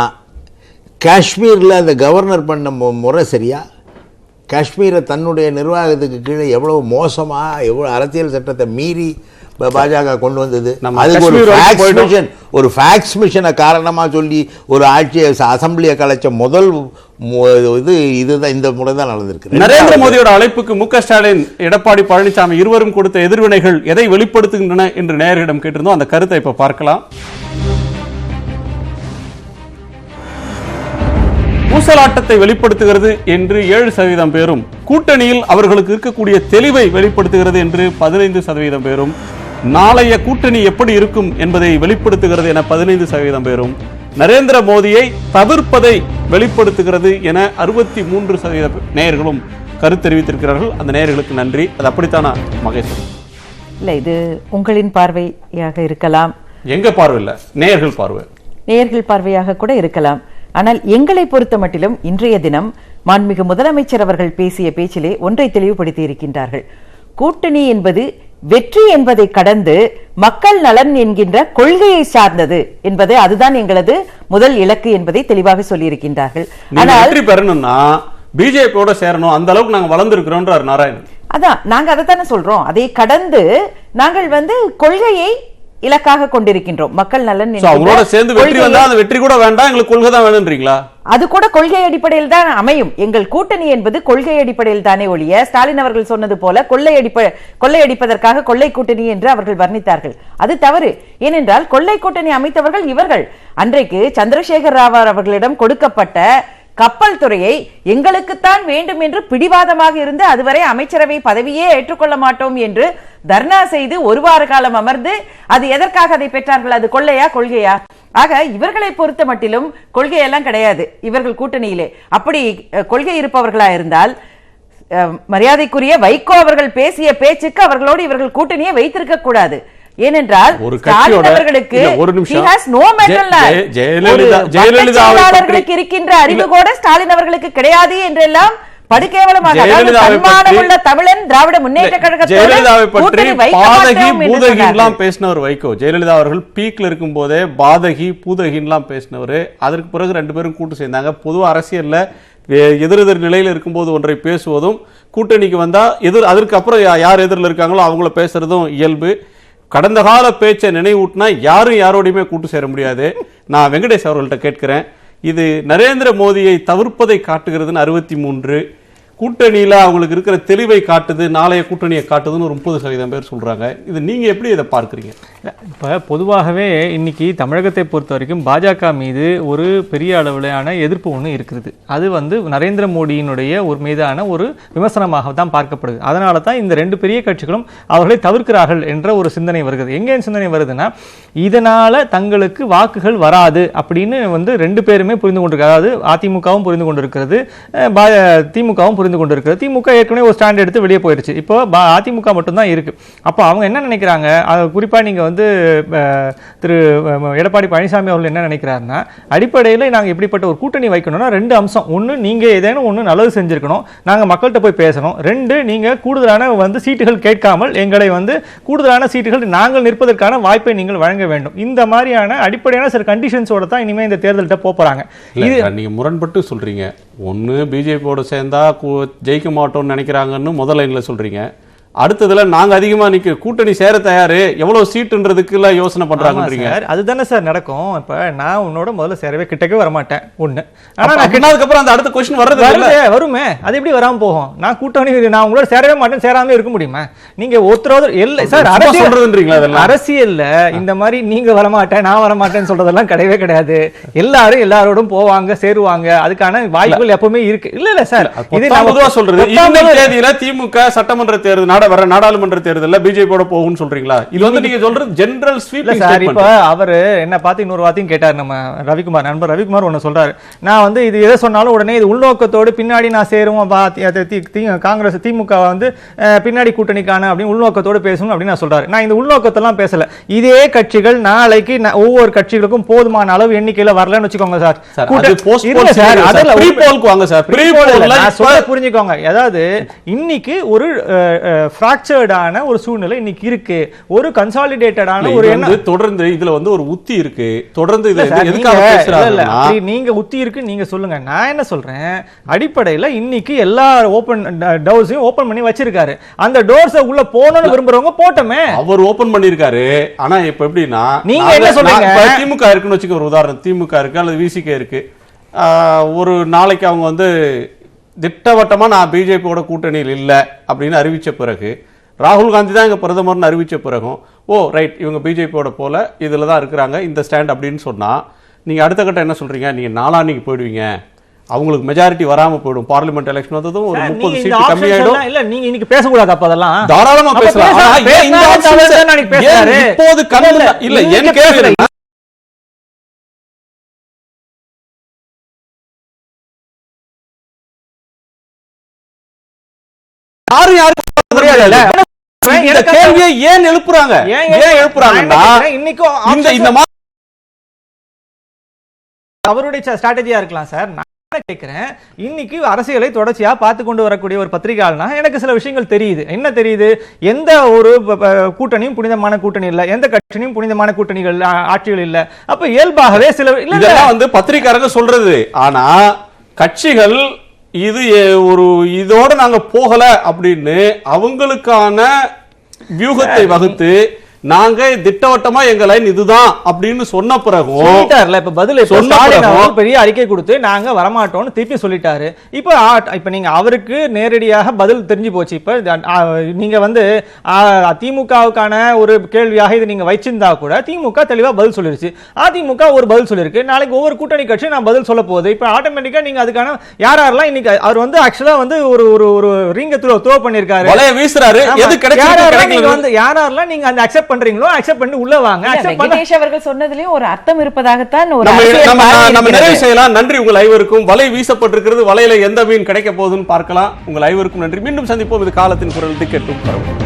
B: காஷ்மீர்ல அந்த கவர்னர் பண்ண முறை சரியா? காஷ்மீரை தன்னுடைய நிர்வாகத்துக்கு கீழே எவ்வளவு மோசமா, எவ்வளவு அரசியல் சட்டத்தை மீறி பாஜக கொண்டு வந்தது. அதுக்கு ஒரு ஃபேக்ஸ் மிஷனை காரணமா சொல்லி ஒரு ஆட்சியை, அசம்பிளியை கலைச்ச முதல் இதுதான், இந்த முறை தான் நடந்திருக்கு.
A: நரேந்திர மோடியோட அழைப்புக்கு மு.க. ஸ்டாலின், எடப்பாடி பழனிசாமி இருவரும் கொடுத்த எதிர்வினைகள் எதை வெளிப்படுத்துகின்றன என்று நேயர்களிடம் கேட்டிருந்தோம். அந்த கருத்தை இப்ப பார்க்கலாம். ஊசலாட்டத்தை வெளிப்படுத்துகிறது என்று 7% பேரும், கூட்டணியில் அவர்களுக்கு இருக்கக்கூடிய தெளிவை வெளிப்படுத்துகிறது என்று 15% பேரும், நாளைய கூட்டணி எப்படி இருக்கும் என்பதை வெளிப்படுத்துகிறது என 15% பேரும், நரேந்திர மோடியை தவிர்ப்பதை வெளிப்படுத்துகிறது என 63% நேயர்களும் கருத்து தெரிவித்திருக்கிறார்கள். அந்த நேயர்களுக்கு நன்றி. அது அப்படித்தானா மகேஸ்வரன்?
D: இல்ல, இது உங்களின் பார்வையாக இருக்கலாம்,
A: எங்க பார்வை இல்ல, நேயர்கள் பார்வை,
D: நேயர்கள் பார்வையாக கூட இருக்கலாம். ஆனால் எங்களை பொறுத்த மட்டிலும் இன்றைய தினம் மாண்புமிகு முதலமைச்சர் அவர்கள் பேசிய பேச்சிலே ஒன்றை தெளிவுபடுத்தி இருக்கின்றார்கள். கூட்டணி என்பது வெற்றி என்பதை கடந்து மக்கள் நலன் என்கின்ற கொள்கையை சார்ந்தது என்பது, அதுதான் எங்களது முதல் இலக்கு என்பதை தெளிவாக சொல்லியிருக்கின்றார்கள். ஆனால்
A: வெற்றி பெறணும்னா பிஜேபியோட சேரணும், அந்த அளவுக்கு நாங்க வளர்ந்துருக்கிறோம் நாராயணன்.
D: அதான் நாங்க அதைத்தானே சொல்றோம். அதை கடந்து நாங்கள் கொள்கையை இலக்காக கொண்டிருக்கின்றோம். மக்கள் நலன்
A: அவங்களோட சேர்ந்து வெற்றி வந்தா அந்த வெற்றி கூட வேண்டாம், எங்களுக்கு கொள்கை தான் வேணும்ன்றீங்களா?
D: அது கூட கொள்கை அடிப்படையில் தான் அமையும். எங்கள் கூட்டணி என்பது கொள்கை அடிப்படையில் தானே ஒழிய, ஸ்டாலின் அவர்கள் சொன்னது போல கொள்ளையடிப்பதற்காக கொள்ளை கூட்டணி என்று அவர்கள் வர்ணித்தார்கள். அது தவறு. ஏனென்றால் கொள்ளை கூட்டணி அமைத்தவர்கள் இவர்கள். அன்றைக்கு சந்திரசேகர் ராவ் அவர்களிடம் கொடுக்கப்பட்ட கப்பல் துறையை எங்களுக்குத்தான் வேண்டும் என்று பிடிவாதமாக இருந்து அதுவரை அமைச்சரவை பதவியே ஏற்றுக்கொள்ள மாட்டோம் என்று தர்ணா செய்து ஒரு வார காலம் அமர்ந்து, அது எதற்காக அதை பெற்றார்கள்? அது கொள்ளையா கொள்கையா? ஆக இவர்களை பொறுத்த மட்டிலும் கொள்கையெல்லாம் கிடையாது இவர்கள் கூட்டணியிலே. அப்படி கொள்கை இருப்பவர்களா இருந்தால் மரியாதைக்குரிய வைகோ அவர்கள் பேசிய பேச்சுக்கு அவர்களோடு இவர்கள் கூட்டணியை வைத்திருக்க கூடாது. ஏனென்றால்
A: ஒரு கட்சியோட
D: இருக்கின்ற அறிவு கூட ஸ்டாலின் அவர்களுக்கு கிடையாது என்றெல்லாம் படுகேவலமாக தமிழன் திராவிட முன்னேற்ற
A: ஜெயலலிதாவை பற்றி பாதகி பூதகின்லாம் பேசினவர் வைகோ. ஜெயலலிதா அவர்கள் பீக்ல இருக்கும் போதே பாதகி பூதகின்லாம் பேசினவர். அதற்கு பிறகு ரெண்டு பேரும் கூட்டு சேர்ந்தாங்க. பொதுவா அரசியல்ல எதிரெதிர் நிலையில் இருக்கும்போது ஒன்றை பேசுவதும், கூட்டணிக்கு வந்தா அதற்கு அப்புறம் யார் எதிரில் இருக்காங்களோ அவங்கள பேசுறதும் இயல்பு. கடந்த கால பேச்சை நினைவூட்டினா யாரும் யாரோடையுமே கூட்டு சேர முடியாது. நான் வெங்கடேஷ் அவர்கள்ட்ட கேட்கிறேன், இது நரேந்திர மோடியை தவிர்ப்பதை காட்டுகிறதுன்னு 63, கூட்டணியில அவங்களுக்கு இருக்கிற தெளிவை காட்டுது, நாளைய கூட்டணியை காட்டுதுன்னு ஒரு 30% பேர் சொல்றாங்க. இது நீங்க எப்படி இதை பார்க்குறீங்க?
F: இப்போ பொதுவாகவே இன்னைக்கு தமிழகத்தை பொறுத்த வரைக்கும் பாஜக மீது ஒரு பெரிய அளவிலான எதிர்ப்பு ஒன்று இருக்குது. அது நரேந்திர மோடியினுடைய ஒரு மீதான ஒரு விமர்சனமாக தான் பார்க்கப்படுது. அதனால தான் இந்த ரெண்டு பெரிய கட்சிகளும் அவர்களை தவிர்க்கிறார்கள் என்ற ஒரு சிந்தனை வருகிறது. எங்கே சிந்தனை வருதுன்னா, இதனால தங்களுக்கு வாக்குகள் வராது அப்படின்னு ரெண்டு பேருமே புரிந்து கொண்டிருக்காங்க. அதாவது அதிமுகவும் புரிந்து கொண்டிருக்கிறது, திமுகவும் புரிந்து கொண்டிருக்கிறது. திமுக ஏற்கனவே ஒரு ஸ்டாண்ட் எடுத்து வெளியே போயிருச்சு. இப்போ அதிமுக மட்டும்தான் இருக்கு. அப்போ அவங்க என்ன நினைக்கிறாங்க, குறிப்பா நீங்க திரு எடப்பாடி பழனிசாமி அவர்கள் என்ன நினைக்கிறாருன்னா, அடிப்படையில் நாங்கள் எப்படிப்பட்ட ஒரு கூட்டணி வைக்கணும்னா ரெண்டு அம்சம். ஒன்று, நீங்க ஏதேனும் ஒன்று நல்லது செஞ்சிருக்கணும், நாங்கள் மக்கள்கிட்ட போய் பேசணும். ரெண்டு, நீங்க கூடுதலான சீட்டுகள் கேட்காமல் எங்களை கூடுதலான சீட்டுகள் நாங்கள் நிற்பதற்கான வாய்ப்பை நீங்கள் வழங்க வேண்டும். இந்த மாதிரியான அடிப்படையான சில கண்டிஷன்ஸோட தான் இனிமே இந்த தேர்தல்கிட்ட போறாங்க. இது
A: நீங்க முரண்பட்டு சொல்றீங்க. ஒன்று, பிஜேபியோட சேர்ந்தா ஜெயிக்க மாட்டோம்னு நினைக்கிறாங்கன்னு முதல் லைன்ல சொல்றீங்க. அடுத்ததுல நாங்க அதிகமா கூட்டணி சேர தயாரு, எவ்வளவு சீட்டுன்றதுக்கு யோசனை பண்றாங்க.
F: அதுதானே சார் நடக்கும். இப்ப நான் உன்னோட முதல்ல சேரவே கிட்டக்கே வரமாட்டேன் ஒண்ணு.
A: ஆனா அதுக்கப்புறம் அந்த அடுத்த கொஸ்டின்
F: வருமே, அது எப்படி வராம போகும்? நான் கூட்டணி நான் உங்களோட சேரவே மாட்டேன், சேராம இருக்க முடியுமா? நீங்க ஒருத்தரோட இல்ல சார், அரசியல்ல இந்த மாதிரி நீங்க வரமாட்டேன் நான் வரமாட்டேன்னு சொல்றதெல்லாம் கிடையவே கிடையாது. எல்லாரும் எல்லாரோடும் போவாங்க, சேருவாங்க. அதுக்கான வாய்ப்புகள் எப்பவுமே இருக்கு. இல்ல சார், இது நான் பொதுவா சொல்றது.
A: இந்த தேதியில திமுக சட்டமன்ற தேர்தல் வர நாடாளுமன்ற தேர்தல்ல பிஜேபியோட போகும்னு சொல்றீங்களா? இது நீங்க சொல்றது ஜெனரல் ஸ்வீப்பிங் ஸ்டேட்மென்ட். இப்ப
F: அவரு என்ன பார்த்து இன்னொரு வார்த்தையும் கேட்டார் நம்ம ரவிக்குமார், நண்பர் ரவிக்குமார் ஒன்னு சொல்றாரு. நான் இது எதை சொன்னாலும் உடனே இது உள்நோக்கத்தோடு பின்னாடி நான் சேருவோம், காங்கிரஸ் திமுக பின்னாடி கூட்டணிக்கான அப்படின்னு உள்நோக்கத்தோடு பேசணும் அப்படின்னு நான் சொல்றாரு. நான் இந்த உள்நோக்கத்தெல்லாம் பேசல. இதே கட்சிகள் நாளைக்கு ஒவ்வொரு கட்சிகளுக்கும் போதுமான அளவு எண்ணிக்கையில வரலன்னு வச்சுக்கோங்க சார். புரிஞ்சுக்கோங்க. அதாவது இன்னைக்கு ஒரு ஃபிராக்சர்டான ஒரு சூழ்நிலை இன்னைக்கு இருக்கு. ஒரு கன்சாலிடேட்டடான ஒரு
A: தொடர்ந்து இதுல ஒரு உத்தி இருக்கு. தொடர்ந்து
F: நீங்க உத்தி இருக்கு நீங்க சொல்லுங்க. நான் என்ன சொல்றேன், அடிப்படையில இன்னைக்கு எல்லா ஓபன் டோர்ஸையும் ஓபன் பண்ணி வச்சிருக்காரு. அந்த டோர்ஸை உள்ள போகணும்னு விரும்புறவங்க போட்டோமே.
A: அவர் ஓபன் பண்ணிருக்காரு. ஆனா இப்ப எப்படின்னா,
F: நீங்க என்ன சொல்றீங்க,
A: திமுக இருக்குன்னு வச்சுக்க, ஒரு உதாரணம் திமுக இருக்கு அல்லது விசிகே இருக்கு. ஒரு நாளைக்கு அவங்க திட்டவட்டமா நான் பிஜேபியோட கூட்டணியில் இல்லை அப்படின்னு அறிவிச்ச பிறகு, ராகுல் காந்தி தான் எங்க பிரதமர்னு அறிவிச்ச பிறகும், ஓ ரைட் இவங்க பிஜேபியோட போல இதுல தான் இருக்கிறாங்க இந்த ஸ்டாண்ட் அப்படின்னு சொன்னா, நீங்க அடுத்த கட்டம் என்ன சொல்றீங்க, நீங்க நாளான்னைக்கு போயிடுவீங்க அவங்களுக்கு மெஜாரிட்டி வராம போயிடும். பார்லிமெண்ட் எலெக்ஷன் வந்ததும் ஒரு 30
F: நீங்க இந்த
A: சீட்
F: option
A: கம்மியாயிடும்.
F: சொன்னா- இல்ல நீங்க இன்னைக்கு பேசக்கூடாது அப்ப அதெல்லாம்.
A: தாராளமா
F: அப்ப
A: பேசலாம்.
F: பேசலாம்.
A: ஆனா ஏன் இந்த
F: பேசினா
A: options
F: தவறுதான் நாளைக்கு பேசுறாரு.
A: ஏன் இப்போது கண்ணு இல்ல
F: இன்னைக்கு
A: என் கேள்வி
F: பேசுறேன்.
A: யாரும்
F: புரியல.
A: இந்த கேள்வியை ஏன் எழுப்புறாங்க?
F: ஏன்
A: ஏன் எழுப்புறாங்கன்னா
F: இன்னைக்கும்
A: இந்த மாதிரி
F: அவருடைய ஸ்ட்ராட்டஜியா இருக்கலாம் சார். நான் கேட்கிறேன், இன்னைக்கு அரசியலை தொடர்ச்சியா பார்த்து கொண்டு வரக்கூடிய ஒரு பத்திரிகையாளனா எனக்கு சில விஷயங்கள் தெரியுது. என்ன தெரியுது? எந்த ஒரு கூட்டணியும் புனிதமான கூட்டணி இல்ல, எந்த கட்சியும் புனிதமான கூட்டணிகள் ஆட்சிகள் இல்ல. அப்ப இயல்பாகவே சில
A: இதெல்லாம் வந்து பத்திரிகையாளங்க சொல்றது. ஆனா கட்சிகள் இது ஒரு இதோட நாங்க போகல அப்படின்னு அவங்களுக்கான வியூகத்தை வகுத்து நாங்க திட்டவட்டமா எங்க லைன் இதுதான் அப்படின்னு சொன்ன பிறகும்
F: சொல்லிட்டாருல. இப்ப பதில்
A: சொன்ன
F: ஸ்டாலின்
A: பிறகும்
F: அவர்கள் பெரிய அறிக்கை கொடுத்து நாங்க வரமாட்டோம்னு திருப்பி சொல்லிட்டாரு. இப்ப நீங்க அவருக்கு நேரடியாக பதில் தெரிஞ்சு போச்சு. இப்ப நீங்க வந்து திமுகவுக்கான ஒரு கேள்வியாக இது நீங்க வச்சிருந்தா கூட திமுக தெளிவா பதில் சொல்லிருச்சு. அதிமுக ஒரு பதில் சொல்லிருக்கு. நாளைக்கு ஒவ்வொரு கூட்டணி கட்சி நான் பதில் சொல்ல போகுது. இப்ப ஆட்டோமேட்டிக்கா நீங்க அதுக்கான யாரெல்லாம் இன்னைக்கு அவர் வந்து ஆக்சுவலா வந்து ஒரு ஒரு ரிங்க த்ரோ பண்ணிருக்காரு,
A: வலைய வீசுறாரு. எது கிடைக்கும்
F: யாரெல்லாம் நீங்க அந்த அக்செப்ட் பண்றீங்களோ அக்செப்ட் பண்ணி உள்ள வாங்க.
D: வெங்கடேஷ் அவர்கள் சொன்னதிலேயும் ஒரு அர்த்தம் இருப்பதாகத்தான் ஒரு
A: நம்ம நிறைவு செய்யலாம். நன்றி உங்கள் ஐவருக்கும். வலை வீசப்பட்டிருக்கிறது. வலையில எந்த மீன் கிடைக்க போகுதுன்னு பார்க்கலாம். உங்கள் ஐவருக்கும் நன்றி. மீண்டும் சந்திப்போம். இது காலத்தின் குரல். டிக்கெட்டும் பரவும்.